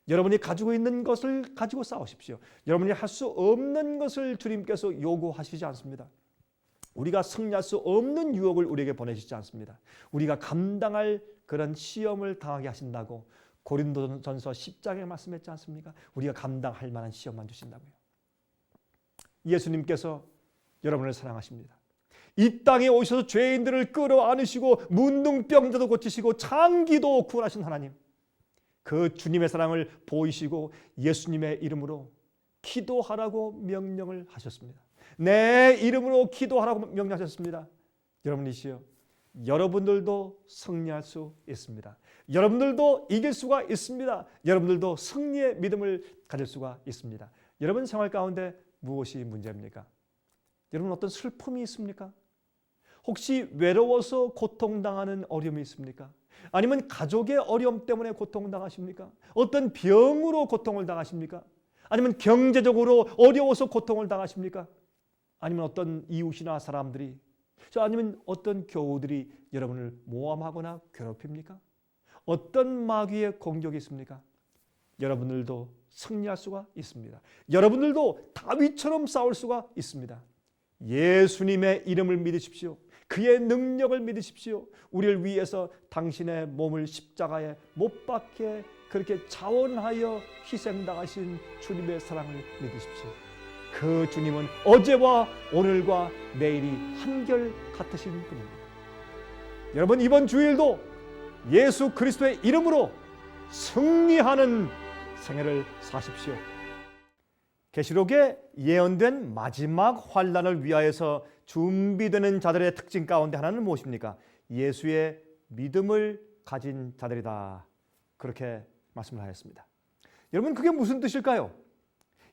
여러분이 가지고 있는 것을 가지고 싸우십시오. 여러분이 할 수 없는 것을 주님께서 요구하시지 않습니다. 우리가 승리할 수 없는 유혹을 우리에게 보내시지 않습니다. 우리가 감당할 그런 시험을 당하게 하신다고 고린도전서 10장에 말씀했지 않습니까? 우리가 감당할 만한 시험만 주신다고요. 예수님께서 여러분을 사랑하십니다. 이 땅에 오셔서 죄인들을 끌어안으시고 문둥병자도 고치시고 장기도 구원하신 하나님, 그 주님의 사랑을 보이시고 예수님의 이름으로 기도하라고 명령을 하셨습니다. 내 이름으로 기도하라고 명령하셨습니다. 여러분이시여, 여러분들도 승리할 수 있습니다. 여러분들도 이길 수가 있습니다. 여러분들도 승리의 믿음을 가질 수가 있습니다. 여러분 생활 가운데 무엇이 문제입니까? 여러분 어떤 슬픔이 있습니까? 혹시 외로워서 고통당하는 어려움이 있습니까? 아니면 가족의 어려움 때문에 고통당하십니까? 어떤 병으로 고통을 당하십니까? 아니면 경제적으로 어려워서 고통을 당하십니까? 아니면 어떤 이웃이나 사람들이, 아니면 어떤 교우들이 여러분을 모함하거나 괴롭힙니까? 어떤 마귀의 공격이 있습니까? 여러분들도 승리할 수가 있습니다. 여러분들도 다윗처럼 싸울 수가 있습니다. 예수님의 이름을 믿으십시오. 그의 능력을 믿으십시오. 우리를 위해서 당신의 몸을 십자가에 못 박게 그렇게 자원하여 희생당하신 주님의 사랑을 믿으십시오. 그 주님은 어제와 오늘과 내일이 한결 같으신 분입니다. 여러분 이번 주일도 예수 그리스도의 이름으로 승리하는 생애를 사십시오. 계시록에 예언된 마지막 환난을 위하여서 준비되는 자들의 특징 가운데 하나는 무엇입니까? 예수의 믿음을 가진 자들이다, 그렇게 말씀을 하였습니다. 여러분 그게 무슨 뜻일까요?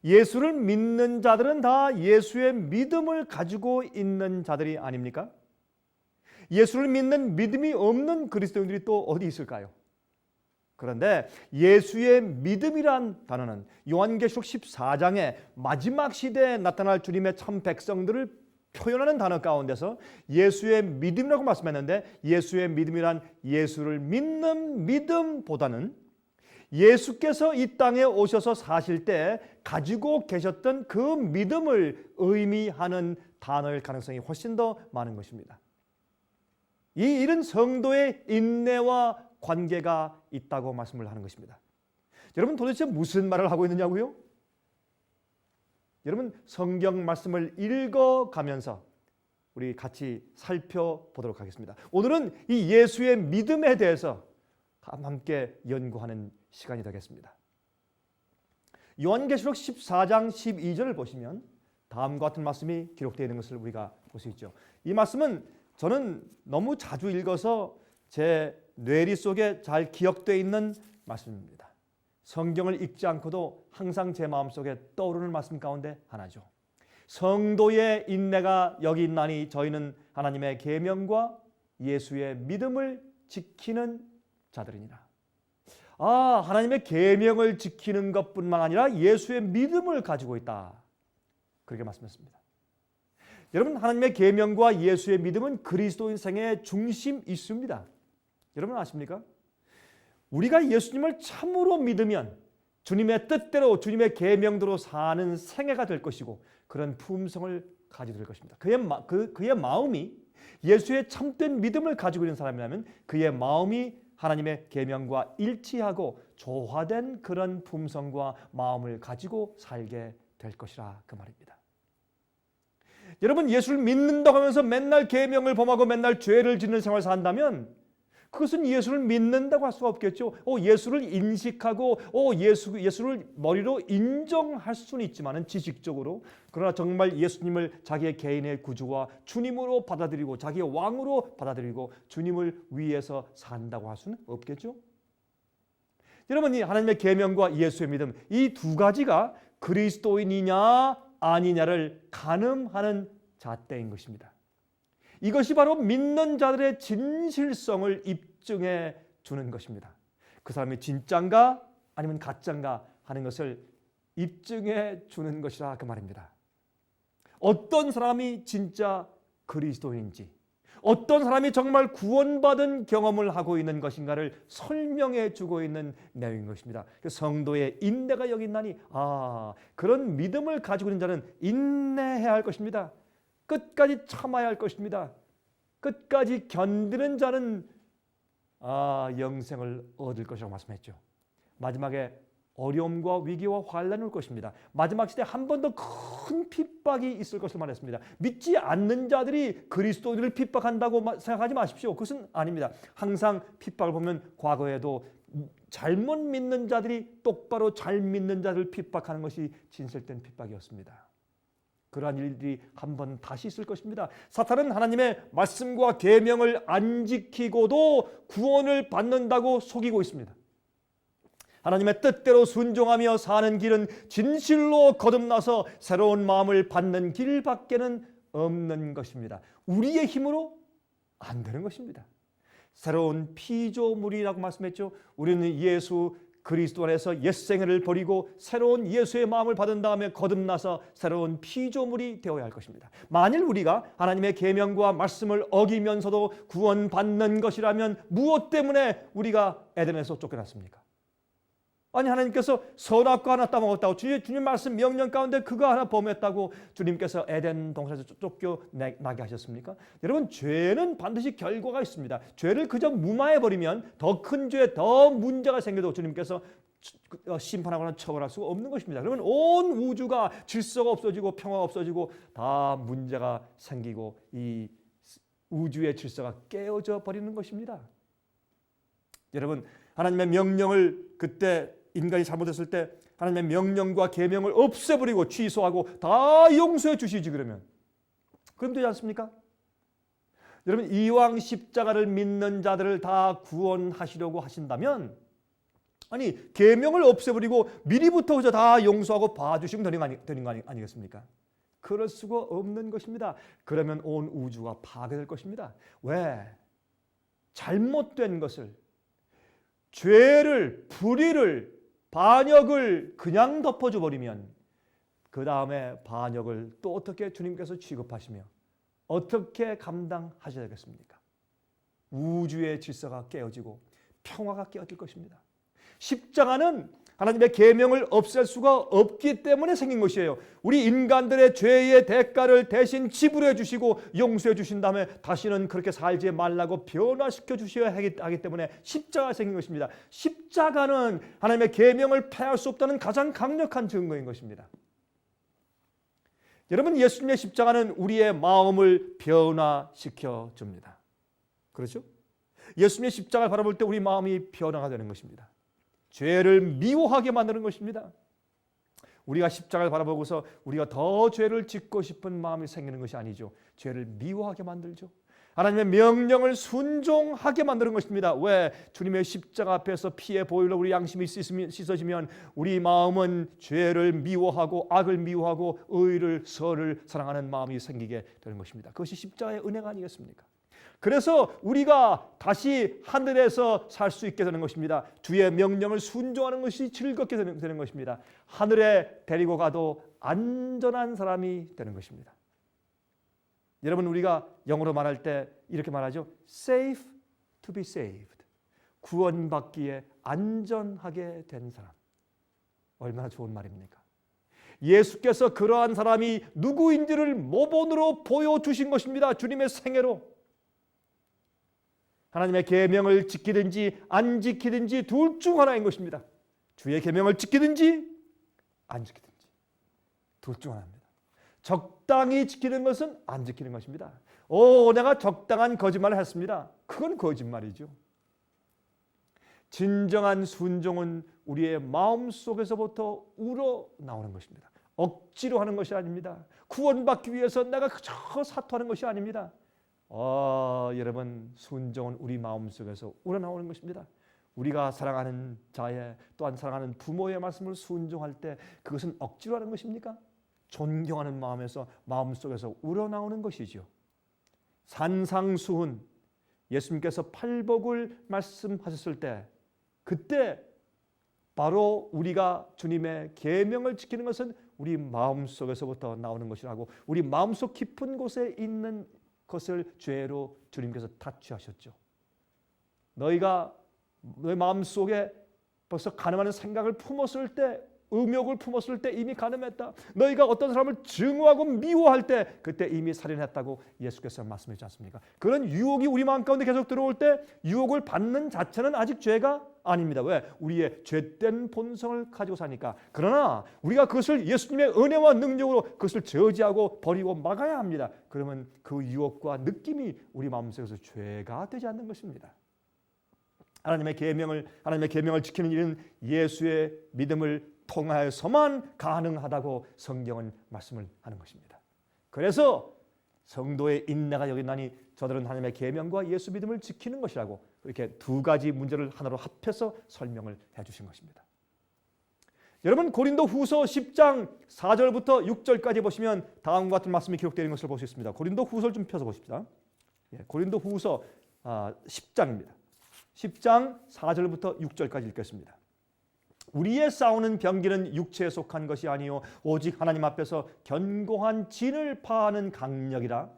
예수를 믿는 자들은 다 예수의 믿음을 가지고 있는 자들이 아닙니까? 예수를 믿는 믿음이 없는 그리스도인들이 또 어디 있을까요? 그런데 예수의 믿음이란 단어는 요한계시록 14장에 마지막 시대에 나타날 주님의 참 백성들을 표현하는 단어 가운데서 예수의 믿음이라고 말씀했는데, 예수의 믿음이란 예수를 믿는 믿음보다는 예수께서 이 땅에 오셔서 사실 때 가지고 계셨던 그 믿음을 의미하는 단어일 가능성이 훨씬 더 많은 것입니다. 이 일은 성도의 인내와 관계가 있다고 말씀을 하는 것입니다. 여러분 도대체 무슨 말을 하고 있느냐고요? 여러분 성경 말씀을 읽어가면서 우리 같이 살펴보도록 하겠습니다. 오늘은 이 예수의 믿음에 대해서 함께 연구하는 시간이 되겠습니다. 요한계시록 14장 12절을 보시면 다음과 같은 말씀이 기록되어 있는 것을 우리가 볼 수 있죠. 이 말씀은 저는 너무 자주 읽어서 제 뇌리 속에 잘 기억되어 있는 말씀입니다. 성경을 읽지 않고도 항상 제 마음속에 떠오르는 말씀 가운데 하나죠. 성도의 인내가 여기 있나니 저희는 하나님의 계명과 예수의 믿음을 지키는 자들이니라. 하나님의 계명을 지키는 것뿐만 아니라 예수의 믿음을 가지고 있다. 그렇게 말씀했습니다. 여러분, 하나님의 계명과 예수의 믿음은 그리스도인 생애의 중심 이슈입니다. 여러분 아십니까? 우리가 예수님을 참으로 믿으면 주님의 뜻대로 주님의 계명대로 사는 생애가 될 것이고 그런 품성을 가지게 될 것입니다. 그의 마음이 예수의 참된 믿음을 가지고 있는 사람이라면 그의 마음이 하나님의 계명과 일치하고 조화된 그런 품성과 마음을 가지고 살게 될 것이라 그 말입니다. 여러분, 예수를 믿는다고 하면서 맨날 계명을 범하고 맨날 죄를 짓는 생활을 산다면 그것은 예수를 믿는다고 할 수가 없겠죠. 예수를 인식하고 예수를 머리로 인정할 수는 있지만은 지식적으로, 그러나 정말 예수님을 자기의 개인의 구주와 주님으로 받아들이고 자기의 왕으로 받아들이고 주님을 위해서 산다고 할 수는 없겠죠. 여러분, 이 하나님의 계명과 예수의 믿음, 이 두 가지가 그리스도인이냐 아니냐를 가늠하는 잣대인 것입니다. 이것이 바로 믿는 자들의 진실성을 입증해 주는 것입니다. 그 사람이 진짠가 아니면 가짠가 하는 것을 입증해 주는 것이라 그 말입니다. 어떤 사람이 진짜 그리스도인지, 어떤 사람이 정말 구원받은 경험을 하고 있는 것인가를 설명해 주고 있는 내용인 것입니다. 성도의 인내가 여기 있나니 그런 믿음을 가지고 있는 자는 인내해야 할 것입니다. 끝까지 참아야 할 것입니다. 끝까지 견디는 자는 영생을 얻을 것이라고 말씀했죠. 마지막에 어려움과 위기와 환란이 올 것입니다. 마지막 시대에 한 번 더 큰 핍박이 있을 것을 말했습니다. 믿지 않는 자들이 그리스도인을 핍박한다고 생각하지 마십시오. 그것은 아닙니다. 항상 핍박을 보면 과거에도 잘못 믿는 자들이 똑바로 잘 믿는 자들을 핍박하는 것이 진실된 핍박이었습니다. 그러한 일들이 한 번 다시 있을 것입니다. 사탄은 하나님의 말씀과 계명을 안 지키고도 구원을 받는다고 속이고 있습니다. 하나님의 뜻대로 순종하며 사는 길은 진실로 거듭나서 새로운 마음을 받는 길밖에는 없는 것입니다. 우리의 힘으로 안 되는 것입니다. 새로운 피조물이라고 말씀했죠. 우리는 예수 그리스도 안에서 옛생애를 버리고 새로운 예수의 마음을 받은 다음에 거듭나서 새로운 피조물이 되어야 할 것입니다. 만일 우리가 하나님의 계명과 말씀을 어기면서도 구원받는 것이라면 무엇 때문에 우리가 에덴에서 쫓겨났습니까? 아니, 하나님께서 선악과 하나 따먹었다고 주님 말씀 명령 가운데 그거 하나 범했다고 주님께서 에덴 동산에서 쫓겨나게 하셨습니까? 여러분, 죄는 반드시 결과가 있습니다. 죄를 그저 무마해버리면 더 큰 죄, 더 문제가 생겨도 주님께서 심판하거나 처벌할 수가 없는 것입니다. 그러면 온 우주가 질서가 없어지고 평화가 없어지고 다 문제가 생기고 이 우주의 질서가 깨어져 버리는 것입니다. 여러분, 하나님의 명령을 그때 인간이 잘못했을 때 하나님의 명령과 계명을 없애버리고 취소하고 다 용서해 주시지 그러면 되지 않습니까? 여러분, 이왕 십자가를 믿는 자들을 다 구원하시려고 하신다면 아니, 계명을 없애버리고 미리부터 그저 다 용서하고 봐주시면 되는 거 아니겠습니까? 그럴 수가 없는 것입니다. 그러면 온 우주가 파괴될 것입니다. 왜? 잘못된 것을, 죄를, 불의를, 반역을 그냥 덮어줘 버리면 그 다음에 반역을 또 어떻게 주님께서 취급하시며 어떻게 감당하셔야 되겠습니까? 우주의 질서가 깨어지고 평화가 깨어질 것입니다. 십자가는 하나님의 계명을 없앨 수가 없기 때문에 생긴 것이에요. 우리 인간들의 죄의 대가를 대신 지불해 주시고 용서해 주신 다음에 다시는 그렇게 살지 말라고 변화시켜 주셔야 하기 때문에 십자가가 생긴 것입니다. 십자가는 하나님의 계명을 폐할 수 없다는 가장 강력한 증거인 것입니다. 여러분, 예수님의 십자가는 우리의 마음을 변화시켜 줍니다. 그렇죠? 예수님의 십자가를 바라볼 때 우리 마음이 변화가 되는 것입니다. 죄를 미워하게 만드는 것입니다. 우리가 십자가를 바라보고서 우리가 더 죄를 짓고 싶은 마음이 생기는 것이 아니죠. 죄를 미워하게 만들죠. 하나님의 명령을 순종하게 만드는 것입니다. 왜? 주님의 십자가 앞에서 피의 보혈로 우리 양심이 씻어지면 우리 마음은 죄를 미워하고 악을 미워하고 의를 선을 사랑하는 마음이 생기게 되는 것입니다. 그것이 십자가의 은혜가 아니겠습니까? 그래서 우리가 다시 하늘에서 살 수 있게 되는 것입니다. 주의 명령을 순종하는 것이 즐겁게 되는 것입니다. 하늘에 데리고 가도 안전한 사람이 되는 것입니다. 여러분, 우리가 영어로 말할 때 이렇게 말하죠. Safe to be saved. 구원받기에 안전하게 된 사람. 얼마나 좋은 말입니까? 예수께서 그러한 사람이 누구인지를 모본으로 보여주신 것입니다. 주님의 생애로. 하나님의 계명을 지키든지 안 지키든지 둘 중 하나인 것입니다. 주의 계명을 지키든지 안 지키든지 둘 중 하나입니다. 적당히 지키는 것은 안 지키는 것입니다. 내가 적당한 거짓말을 했습니다. 그건 거짓말이죠. 진정한 순종은 우리의 마음속에서부터 우러나오는 것입니다. 억지로 하는 것이 아닙니다. 구원받기 위해서 내가 그저 사토하는 것이 아닙니다. 여러분, 순종은 우리 마음속에서 우러나오는 것입니다. 우리가 사랑하는 자의 또한 사랑하는 부모의 말씀을 순종할 때 그것은 억지로 하는 것입니까? 존경하는 마음에서 마음속에서 우러나오는 것이죠. 산상수훈, 예수님께서 팔복을 말씀하셨을 때 그때 바로 우리가 주님의 계명을 지키는 것은 우리 마음속에서부터 나오는 것이라고, 우리 마음속 깊은 곳에 있는 것을 죄로 주님께서 타취하셨죠. 너희 마음속에 벌써 간음하는 생각을 품었을 때, 음욕을 품었을 때 이미 간음했다. 너희가 어떤 사람을 증오하고 미워할 때 그때 이미 살인했다고 예수께서 말씀하셨지 않습니까? 그런 유혹이 우리 마음 가운데 계속 들어올 때 유혹을 받는 자체는 아직 죄가 아닙니다. 왜? 우리의 죄된 본성을 가지고 사니까. 그러나 우리가 그것을 예수님의 은혜와 능력으로 그것을 저지하고 버리고 막아야 합니다. 그러면 그 유혹과 느낌이 우리 마음속에서 죄가 되지 않는 것입니다. 하나님의 계명을 지키는 일은 예수의 믿음을 통하여서만 가능하다고 성경은 말씀을 하는 것입니다. 그래서 성도의 인내가 여기 있나니 저들은 하나님의 계명과 예수 믿음을 지키는 것이라고 이렇게 두 가지 문제를 하나로 합해서 설명을 해주신 것입니다. 여러분, 고린도 후서 10장 4절부터 6절까지 보시면 다음과 같은 말씀이 기록되어 있는 것을 볼 수 있습니다. 고린도 후서를 좀 펴서 보십시다. 고린도 후서 10장입니다. 10장 4절부터 6절까지 읽겠습니다. 우리의 싸우는 병기는 육체에 속한 것이 아니요 오직 하나님 앞에서 견고한 진을 파하는 강력이라.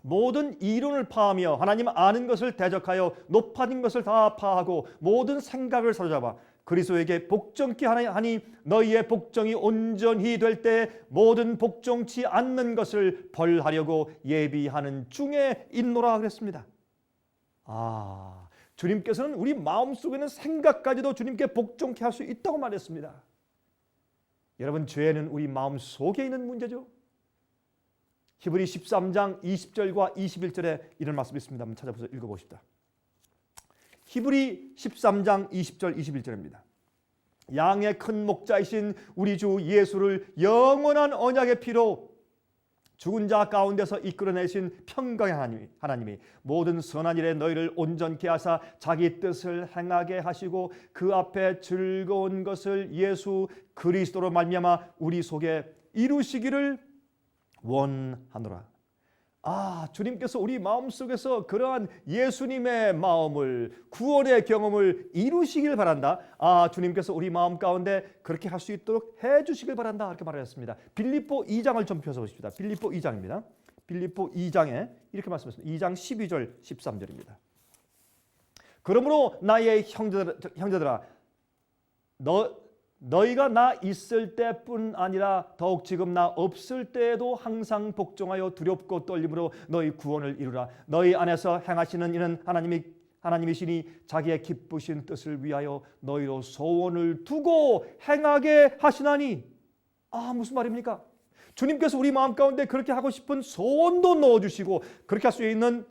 모든 이론을 파하며 하나님 아는 것을 대적하여 높아진 것을 다 파하고 모든 생각을 사로잡아 그리스도에게 복종케 하니 너희의 복종이 온전히 될 때 모든 복종치 않는 것을 벌하려고 예비하는 중에 있노라 그랬습니다. 주님께서는 우리 마음속에 있는 생각까지도 주님께 복종케 할 수 있다고 말했습니다. 여러분, 죄는 우리 마음속에 있는 문제죠. 히브리 13장 20절과 21절에 이런 말씀이 있습니다. 한번 찾아보셔서 읽어보십시다. 히브리 13장 20절 21절입니다. 양의 큰 목자이신 우리 주 예수를 영원한 언약의 피로 죽은 자 가운데서 이끌어내신 평강의 하나님이 모든 선한 일에 너희를 온전케 하사 자기 뜻을 행하게 하시고 그 앞에 즐거운 것을 예수 그리스도로 말미암아 우리 속에 이루시기를 원하노라. 주님께서 우리 마음속에서 그러한 예수님의 마음을, 구원의 경험을 이루시길 바란다. 주님께서 우리 마음 가운데 그렇게 할 수 있도록 해주시길 바란다. 이렇게 말하셨습니다. 빌립보 2장을 좀 펴서 보십시다. 빌립보 2장입니다. 빌립보 2장에 이렇게 말씀하셨습니다. 2장 12절 13절입니다. 그러므로 나의 형제들아 너희가 나 있을 때뿐 아니라 더욱 지금 나 없을 때에도 항상 복종하여 두렵고 떨림으로 너희 구원을 이루라. 너희 안에서 행하시는 이는 하나님이시니 자기의 기쁘신 뜻을 위하여 너희로 소원을 두고 행하게 하시나니. 무슨 말입니까? 주님께서 우리 마음 가운데 그렇게 하고 싶은 소원도 넣어주시고 그렇게 할 수 있는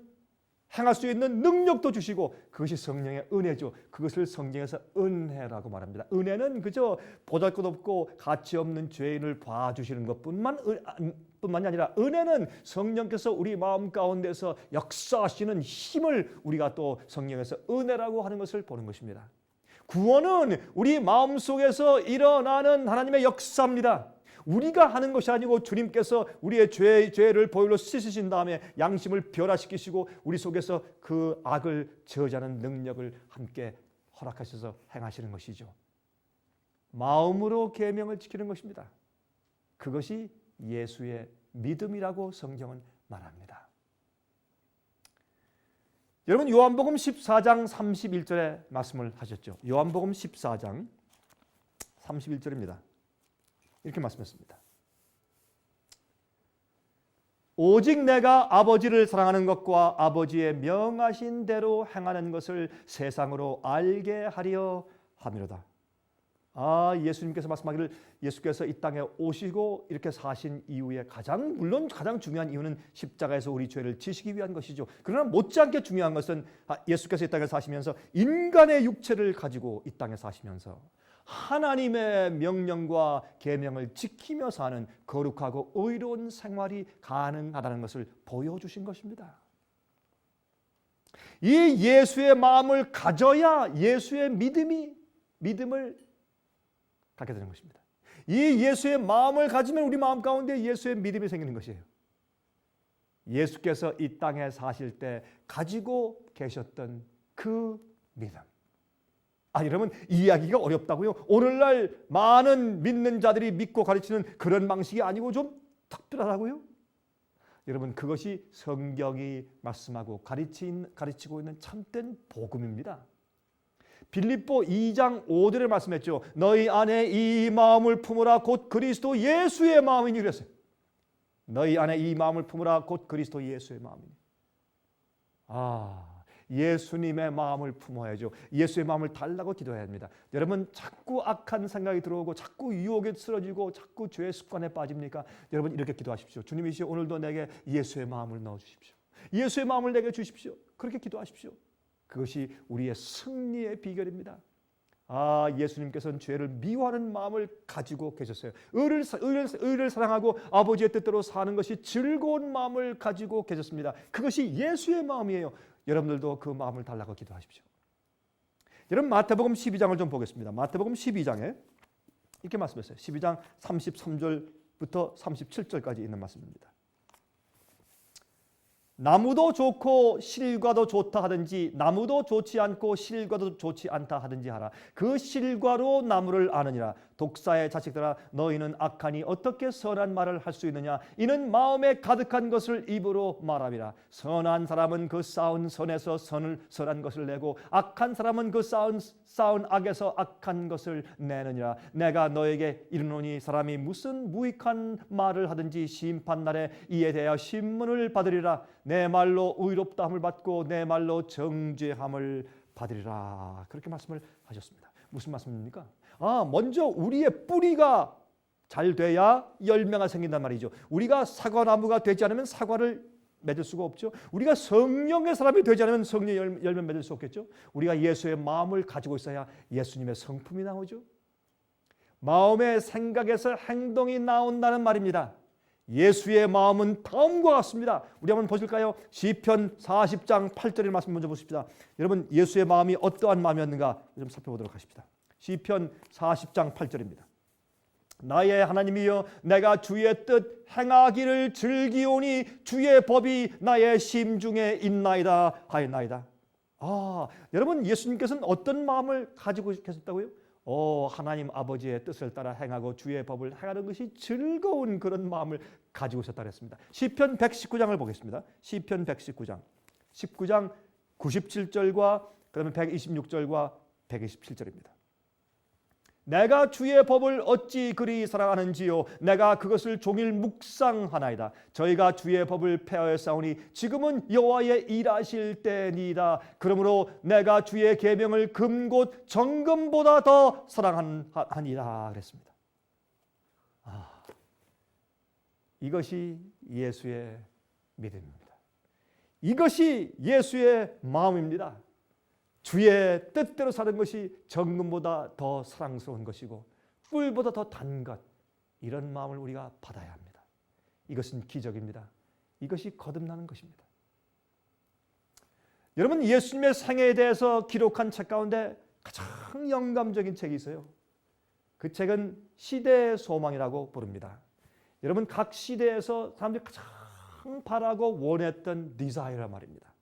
행할 수 있는 능력도 주시고 그것이 성령의 은혜죠. 그것을 성경에서 은혜라고 말합니다. 은혜는 그저 보잘것없고 가치 없는 죄인을 봐주시는 것뿐만이 아니라 은혜는 성령께서 우리 마음 가운데서 역사하시는 힘을 우리가 또 성경에서 은혜라고 하는 것을 보는 것입니다. 구원은 우리 마음속에서 일어나는 하나님의 역사입니다. 우리가 하는 것이 아니고 주님께서 우리의 죄를 보혈로 씻으신 다음에 양심을 변화시키시고 우리 속에서 그 악을 저지하는 능력을 함께 허락하셔서 행하시는 것이죠. 마음으로 계명을 지키는 것입니다. 그것이 예수의 믿음이라고 성경은 말합니다. 여러분 요한복음 14장 31절에 말씀을 하셨죠. 요한복음 14장 31절입니다. 이렇게 말씀했습니다. 오직 내가 아버지를 사랑하는 것과 아버지의 명하신 대로 행하는 것을 세상으로 알게 하려 함이로다. 예수님께서 말씀하기를 예수께서 이 땅에 오시고 이렇게 사신 이후에 물론 가장 중요한 이유는 십자가에서 우리 죄를 지시기 위한 것이죠. 그러나 못지않게 중요한 것은 예수께서 이 땅에 사시면서 인간의 육체를 가지고 이 땅에 사시면서 하나님의 명령과 계명을 지키며 사는 거룩하고 의로운 생활이 가능하다는 것을 보여주신 것입니다. 이 예수의 마음을 가져야 예수의 믿음을 갖게 되는 것입니다. 이 예수의 마음을 가지면 우리 마음 가운데 예수의 믿음이 생기는 것이에요. 예수께서 이 땅에 사실 때 가지고 계셨던 그 믿음. 여러분 이해하기가 어렵다고요? 오늘날 많은 믿는 자들이 믿고 가르치는 그런 방식이 아니고 좀 특별하다고요? 여러분 그것이 성경이 말씀하고 가르치고 있는 참된 복음입니다. 빌립보 2장 5절에 말씀했죠. 너희 안에 이 마음을 품으라 곧 그리스도 예수의 마음이니 그랬어요. 너희 안에 이 마음을 품으라 곧 그리스도 예수의 마음이니. 예수님의 마음을 품어야죠. 예수의 마음을 달라고 기도해야 합니다. 여러분 자꾸 악한 생각이 들어오고 자꾸 유혹에 쓰러지고 자꾸 죄의 습관에 빠집니까? 여러분 이렇게 기도하십시오. 주님이시여 오늘도 내게 예수의 마음을 넣어주십시오. 예수의 마음을 내게 주십시오. 그렇게 기도하십시오. 그것이 우리의 승리의 비결입니다. 예수님께서는 죄를 미워하는 마음을 가지고 계셨어요. 의를 사랑하고 아버지의 뜻대로 사는 것이 즐거운 마음을 가지고 계셨습니다. 그것이 예수의 마음이에요. 여러분들도 그 마음을 달라고 기도하십시오. 여러분 마태복음 12장을 좀 보겠습니다. 마태복음 12장에 이렇게 말씀했어요. 12장 33절부터 37절까지 있는 말씀입니다. 나무도 좋고 실과도 좋다 하든지 나무도 좋지 않고 실과도 좋지 않다 하든지 하라. 그 실과로 나무를 아느니라. 독사의 자식들아 너희는 악하니 어떻게 선한 말을 할 수 있느냐. 이는 마음에 가득한 것을 입으로 말함이라. 선한 사람은 그 쌓은 선에서 선한 것을 내고 악한 사람은 그 쌓은 악에서 악한 것을 내느니라. 내가 너에게 이르노니 사람이 무슨 무익한 말을 하든지 심판날에 이에 대하여 신문을 받으리라. 내 말로 의롭다함을 받고 내 말로 정죄함을 받으리라. 그렇게 말씀을 하셨습니다. 무슨 말씀입니까? 먼저 우리의 뿌리가 잘 돼야 열매가 생긴단 말이죠. 우리가 사과나무가 되지 않으면 사과를 맺을 수가 없죠. 우리가 성령의 사람이 되지 않으면 성령의 열매 맺을 수 없겠죠. 우리가 예수의 마음을 가지고 있어야 예수님의 성품이 나오죠. 마음의 생각에서 행동이 나온다는 말입니다. 예수의 마음은 다음과 같습니다. 우리 한번 보실까요? 시편 40장 8절의 말씀 먼저 보십시다. 여러분 예수의 마음이 어떠한 마음이었는가 좀 살펴보도록 하십시다. 시편 40장 8절입니다. 나의 하나님이여 내가 주의 뜻 행하기를 즐기오니 주의 법이 나의 심중에 있나이다 하였나이다. 여러분 예수님께서는 어떤 마음을 가지고 계셨다고요? 하나님 아버지의 뜻을 따라 행하고 주의 법을 행하는 것이 즐거운 그런 마음을 가지고 있었다 그랬습니다. 시편 119장을 보겠습니다. 시편 119장 19장 97절과 그다음에 126절과 127절입니다. 내가 주의 법을 어찌 그리 사랑하는지요 내가 그것을 종일 묵상하나이다. 저희가 주의 법을 폐하였사오니 지금은 여호와의 일하실 때니이다. 그러므로 내가 주의 계명을 금곧 정금보다 더 사랑하니라 그랬습니다. 이것이 예수의 믿음입니다. 이것이 예수의 마음입니다. 주의 뜻대로 사는 것이 정금보다 더 사랑스러운 것이고 꿀보다 더 단 것, 이런 마음을 우리가 받아야 합니다. 이것은 기적입니다. 이것이 거듭나는 것입니다. 여러분, 예수님의 생애에 대해서 기록한 책 가운데 가장 영감적인 책이 있어요. 그 책은 시대의 소망이라고 부릅니다. 여러분, 각 시대에서 사람들이 가장 바라고 원했던 디자이어란 말입니다.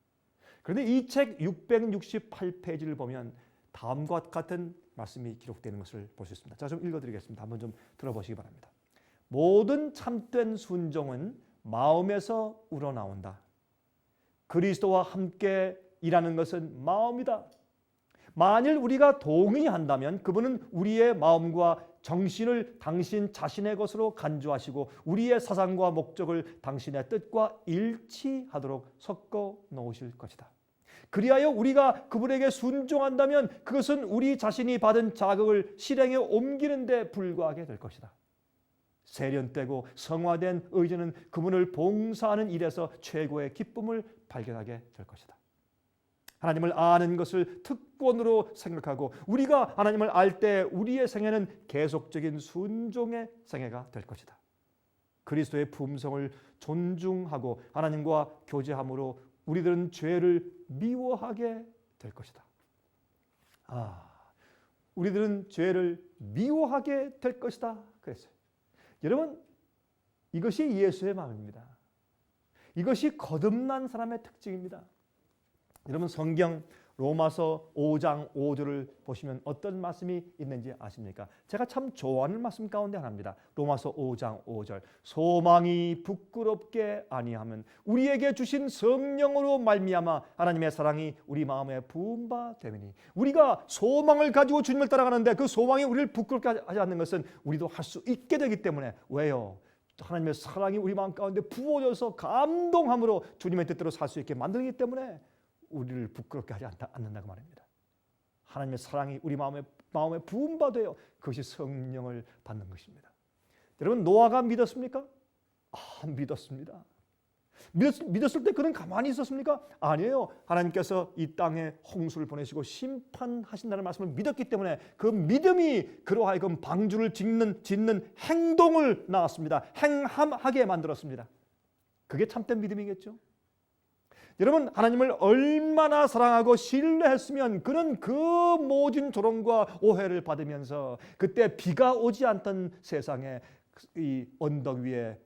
그런데 이 책 668페이지를 보면 다음과 같은 말씀이 기록되는 것을 볼 수 있습니다. 자, 좀 읽어드리겠습니다. 한번 좀 들어보시기 바랍니다. 모든 참된 순종은 마음에서 우러나온다. 그리스도와 함께 일하는 것은 마음이다. 만일 우리가 동의한다면 그분은 우리의 마음과 정신을 당신 자신의 것으로 간주하시고 우리의 사상과 목적을 당신의 뜻과 일치하도록 섞어 놓으실 것이다. 그리하여 우리가 그분에게 순종한다면 그것은 우리 자신이 받은 자극을 실행에 옮기는 데 불과하게 될 것이다. 세련되고 성화된 의지는 그분을 봉사하는 일에서 최고의 기쁨을 발견하게 될 것이다. 하나님을 아는 것을 특권으로 생각하고 우리가 하나님을 알 때 우리의 생애는 계속적인 순종의 생애가 될 것이다. 그리스도의 품성을 존중하고 하나님과 교제함으로 우리들은 죄를 미워하게 될 것이다. 우리들은 죄를 미워하게 될 것이다 그랬어요. 여러분, 이것이 예수의 마음입니다. 이것이 거듭난 사람의 특징입니다. 여러분, 성경 로마서 5장 5절을 보시면 어떤 말씀이 있는지 아십니까? 제가 참 좋아하는 말씀 가운데 하나입니다. 로마서 5장 5절. 소망이 부끄럽게 아니하면 우리에게 주신 성령으로 말미암아 하나님의 사랑이 우리 마음에 부은 바 되니. 우리가 소망을 가지고 주님을 따라가는데 그 소망이 우리를 부끄럽게 하지 않는 것은 우리도 할 수 있게 되기 때문에. 왜요? 하나님의 사랑이 우리 마음 가운데 부어져서 감동함으로 주님의 뜻대로 살 수 있게 만들기 때문에 우리를 부끄럽게 하지 않는다고 말입니다. 하나님의 사랑이 우리 마음에 부은 바 되어 그것이 성령을 받는 것입니다. 여러분, 노아가 믿었습니까? 믿었습니다. 믿었을 때 그는 가만히 있었습니까? 아니에요. 하나님께서 이 땅에 홍수를 보내시고 심판하신다는 말씀을 믿었기 때문에 그 믿음이 그로 하여금 방주를 짓는 행동을 낳았습니다. 행함하게 만들었습니다. 그게 참된 믿음이겠죠. 여러분, 하나님을 얼마나 사랑하고 신뢰했으면 그는 그 모진 조롱과 오해를 받으면서 그때 비가 오지 않던 세상에 이 언덕 위에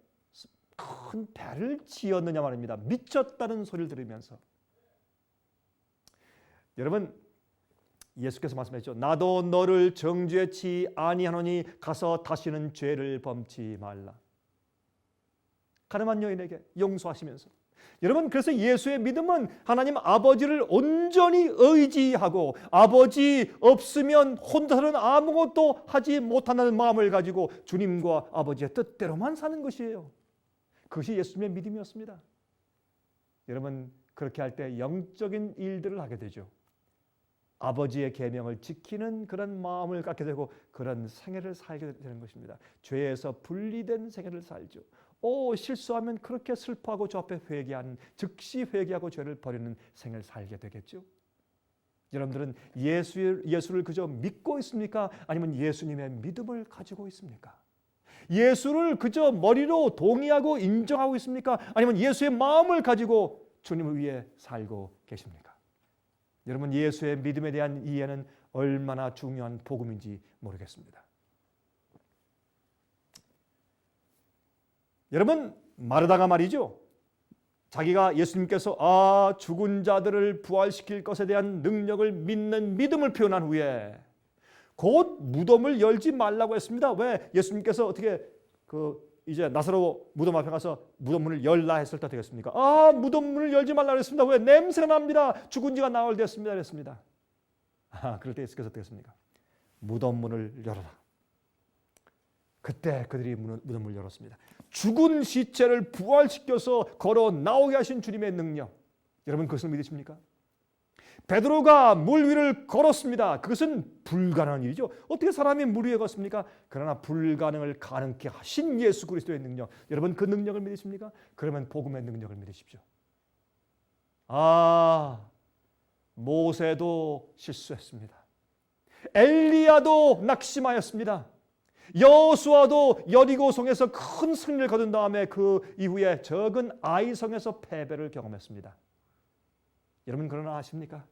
큰 배를 지었느냐 말입니다. 미쳤다는 소리를 들으면서. 여러분, 예수께서 말씀하셨죠. 나도 너를 정죄치 아니하노니 가서 다시는 죄를 범치 말라. 가늠한 여인에게 용서하시면서. 여러분, 그래서 예수의 믿음은 하나님 아버지를 온전히 의지하고 아버지 없으면 혼자서는 아무것도 하지 못한다는 마음을 가지고 주님과 아버지의 뜻대로만 사는 것이에요. 그것이 예수님의 믿음이었습니다. 여러분, 그렇게 할 때 영적인 일들을 하게 되죠. 아버지의 계명을 지키는 그런 마음을 갖게 되고 그런 생애를 살게 되는 것입니다. 죄에서 분리된 생애를 살죠. 실수하면 그렇게 슬퍼하고 저 앞에 회개하는, 즉시 회개하고 죄를 버리는 생을 살게 되겠죠. 여러분들은 예수를 그저 믿고 있습니까? 아니면 예수님의 믿음을 가지고 있습니까? 예수를 그저 머리로 동의하고 인정하고 있습니까? 아니면 예수의 마음을 가지고 주님을 위해 살고 계십니까? 여러분, 예수의 믿음에 대한 이해는 얼마나 중요한 복음인지 모르겠습니다. 여러분, 마르다가 말이죠. 자기가 예수님께서 죽은 자들을 부활시킬 것에 대한 능력을 믿는 믿음을 표현한 후에 곧 무덤을 열지 말라고 했습니다. 왜? 예수님께서 어떻게 이제 나사로 무덤 앞에 가서 무덤문을 열라 했을 때 되겠습니까? 무덤문을 열지 말라고 했습니다. 왜? 냄새가 납니다. 죽은 지가 나흘 됐습니다. 그랬습니다. 그럴 때 예수께서 어떻게 했습니까? 무덤문을 열어라. 그때 그들이 무덤을 열었습니다. 죽은 시체를 부활시켜서 걸어 나오게 하신 주님의 능력, 여러분 그것을 믿으십니까? 베드로가 물 위를 걸었습니다. 그것은 불가능한 일이죠. 어떻게 사람이 물 위에 걷습니까? 그러나 불가능을 가능케 하신 예수 그리스도의 능력, 여러분 그 능력을 믿으십니까? 그러면 복음의 능력을 믿으십시오. 모세도 실수했습니다. 엘리야도 낙심하였습니다. 여호수아도 여리고성에서 큰 승리를 거둔 다음에 그 이후에 적은 아이성에서 패배를 경험했습니다. 여러분 그러나 아십니까?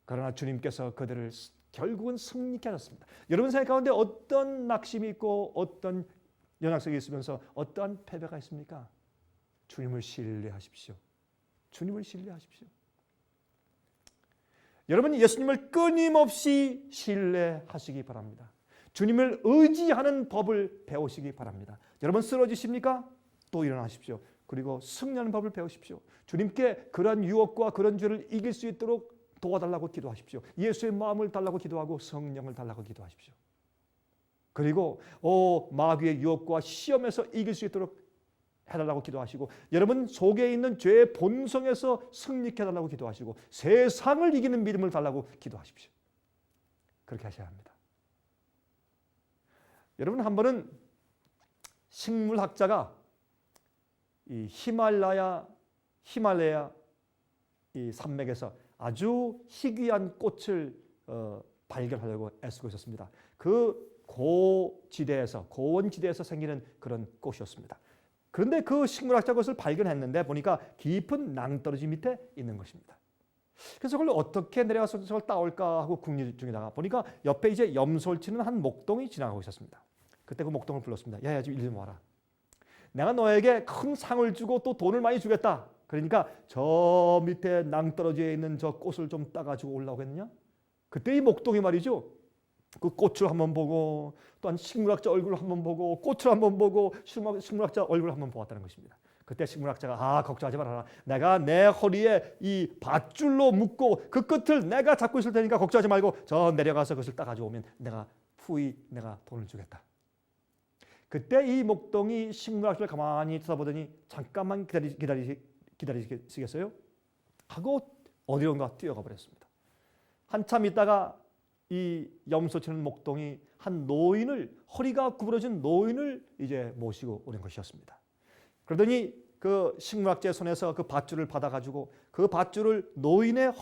그러나 주님께서 그들을 결국은 승리케 하셨습니다. 여러분 생각 가운데 어떤 낙심이 있고 어떤 연약성이 있으면서 어떠한 패배가 있습니까? 주님을 신뢰하십시오. 주님을 신뢰하십시오. 여러분 예수님을 끊임없이 신뢰하시기 바랍니다. 주님을 의지하는 법을 배우시기 바랍니다. 여러분 쓰러지십니까? 또 일어나십시오. 그리고 승리하는 법을 배우십시오. 주님께 그런 유혹과 그런 죄를 이길 수 있도록 도와달라고 기도하십시오. 예수의 마음을 달라고 기도하고 성령을 달라고 기도하십시오. 그리고 마귀의 유혹과 시험에서 이길 수 있도록 해달라고 기도하시고 여러분 속에 있는 죄의 본성에서 승리케 해달라고 기도하시고 세상을 이기는 믿음을 달라고 기도하십시오. 그렇게 하셔야 합니다. 여러분 한 번은 식물학자가 이 히말라야 이 산맥에서 아주 희귀한 꽃을 발견하려고 애쓰고 있었습니다. 그 고원지대에서 생기는 그런 꽃이었습니다. 그런데 그 식물학자가 그것을 발견했는데 보니까 깊은 낭떠러지 밑에 있는 것입니다. 그래서 그걸 어떻게 내려가서 저걸 따올까 하고 궁리 중에다가 보니까 옆에 이제 염소를 치는 한 목동이 지나가고 있었습니다. 그때 그 목동을 불렀습니다. 야야 좀 일 좀 와라. 내가 너에게 큰 상을 주고 또 돈을 많이 주겠다. 그러니까 저 밑에 낭떠러지에 있는 저 꽃을 좀 따가지고 올라오겠느냐? 그때 이 목동이 말이죠. 그 꽃을 한번 보고 또한 식물학자 얼굴을 한번 보고 꽃을 한번 보고 식물학자 얼굴을 한번 보았다는 것입니다. 그때 식물학자가 걱정하지 말아라. 내가 내 허리에 이 밧줄로 묶고 그 끝을 내가 잡고 있을 테니까 걱정하지 말고 저 내려가서 그것을 따가지고 오면 내가 돈을 주겠다. 그때 이 목동이 식물학자를 가만히 쳐다보더니 잠깐만 기다리시겠어요? 하고 어디론가 뛰어가 버렸습니다. 한참 있다가 이 염소 치는 목동이 한 노인을 허리가 구부러진 노인을 이제 모시고 오는 것이었습니다. 그러더니 그 식물학자의 손에서 그 밧줄을 받아가지고 그 밧줄을 노인의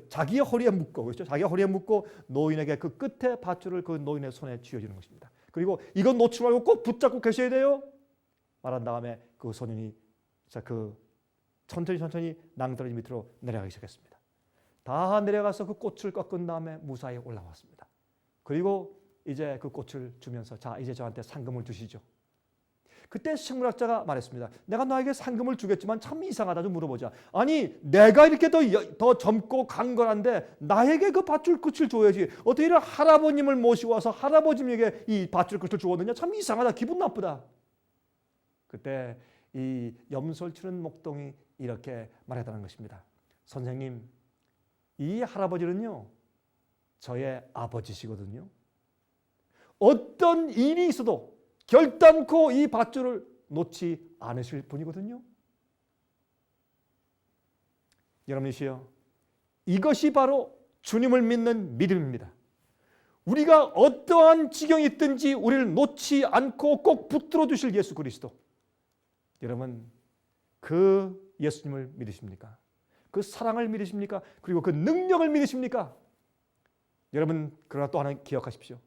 자기의 허리에 묶고 그렇죠? 자기의 허리에 묶고 노인에게 그 끝에 밧줄을 그 노인의 손에 쥐어주는 것입니다. 그리고 이건 놓지 말고 꼭 붙잡고 계셔야 돼요. 말한 다음에 그 소년이 천천히 낭떠러지 밑으로 내려가기 시작했습니다. 다 내려가서 그 꽃을 꺾은 다음에 무사히 올라왔습니다. 그리고 이제 그 꽃을 주면서 자 이제 저한테 상금을 주시죠. 그때 식물학자가 말했습니다. 내가 너에게 상금을 주겠지만 참 이상하다 좀 물어보자. 아니 내가 이렇게 더 젊고 강건한데 나에게 그 밧줄 끝을 줘야지. 어떻게 이런 할아버님을 모시고 와서 할아버님에게 이 밧줄 끝을 주었느냐. 참 이상하다. 기분 나쁘다. 그때 이 염소를 치는 목동이 이렇게 말했다는 것입니다. 선생님 이 할아버지는요 저의 아버지시거든요. 어떤 일이 있어도 결단코 이 밧줄을 놓지 않으실 분이거든요. 여러분이시여 이것이 바로 주님을 믿는 믿음입니다. 우리가 어떠한 지경이 있든지 우리를 놓지 않고 꼭 붙들어 주실 예수 그리스도. 여러분 그 예수님을 믿으십니까? 그 사랑을 믿으십니까? 그리고 그 능력을 믿으십니까? 여러분 그러나 또 하나 기억하십시오.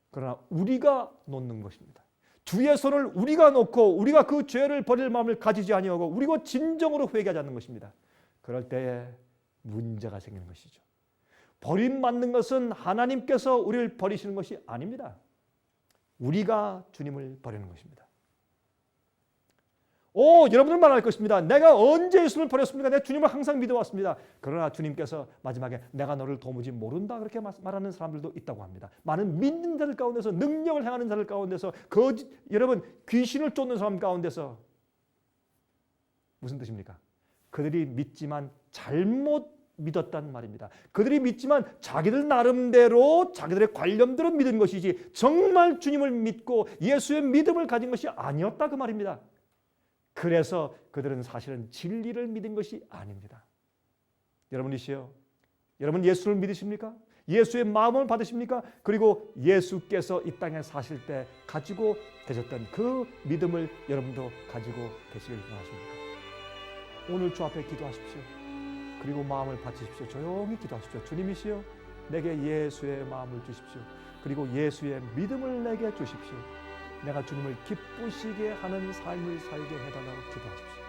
그러나 우리가 놓는 것입니다. 주의 손을 우리가 놓고 우리가 그 죄를 버릴 마음을 가지지 아니하고 우리가 진정으로 회개하지 않는 것입니다. 그럴 때에 문제가 생기는 것이죠. 버림받는 것은 하나님께서 우리를 버리시는 것이 아닙니다. 우리가 주님을 버리는 것입니다. 여러분들 말할 것입니다. 내가 언제 예수를 버렸습니까? 내가 주님을 항상 믿어왔습니다. 그러나 주님께서 마지막에 내가 너를 도무지 모른다 그렇게 말하는 사람들도 있다고 합니다. 많은 믿는 자들 가운데서 능력을 행하는 자들 가운데서 여러분 귀신을 쫓는 사람 가운데서 무슨 뜻입니까? 그들이 믿지만 잘못 믿었단 말입니다. 그들이 믿지만 자기들 나름대로 자기들의 관념대로 믿은 것이지 정말 주님을 믿고 예수의 믿음을 가진 것이 아니었다 그 말입니다. 그래서 그들은 사실은 진리를 믿은 것이 아닙니다. 여러분이시여, 여러분 예수를 믿으십니까? 예수의 마음을 받으십니까? 그리고 예수께서 이 땅에 사실 때 가지고 계셨던 그 믿음을 여러분도 가지고 계시길 원하십니까? 오늘 주 앞에 기도하십시오. 그리고 마음을 바치십시오. 조용히 기도하십시오. 주님이시여 내게 예수의 마음을 주십시오. 그리고 예수의 믿음을 내게 주십시오. 내가 주님을 기쁘시게 하는 삶을 살게 해달라고 기도하십시오.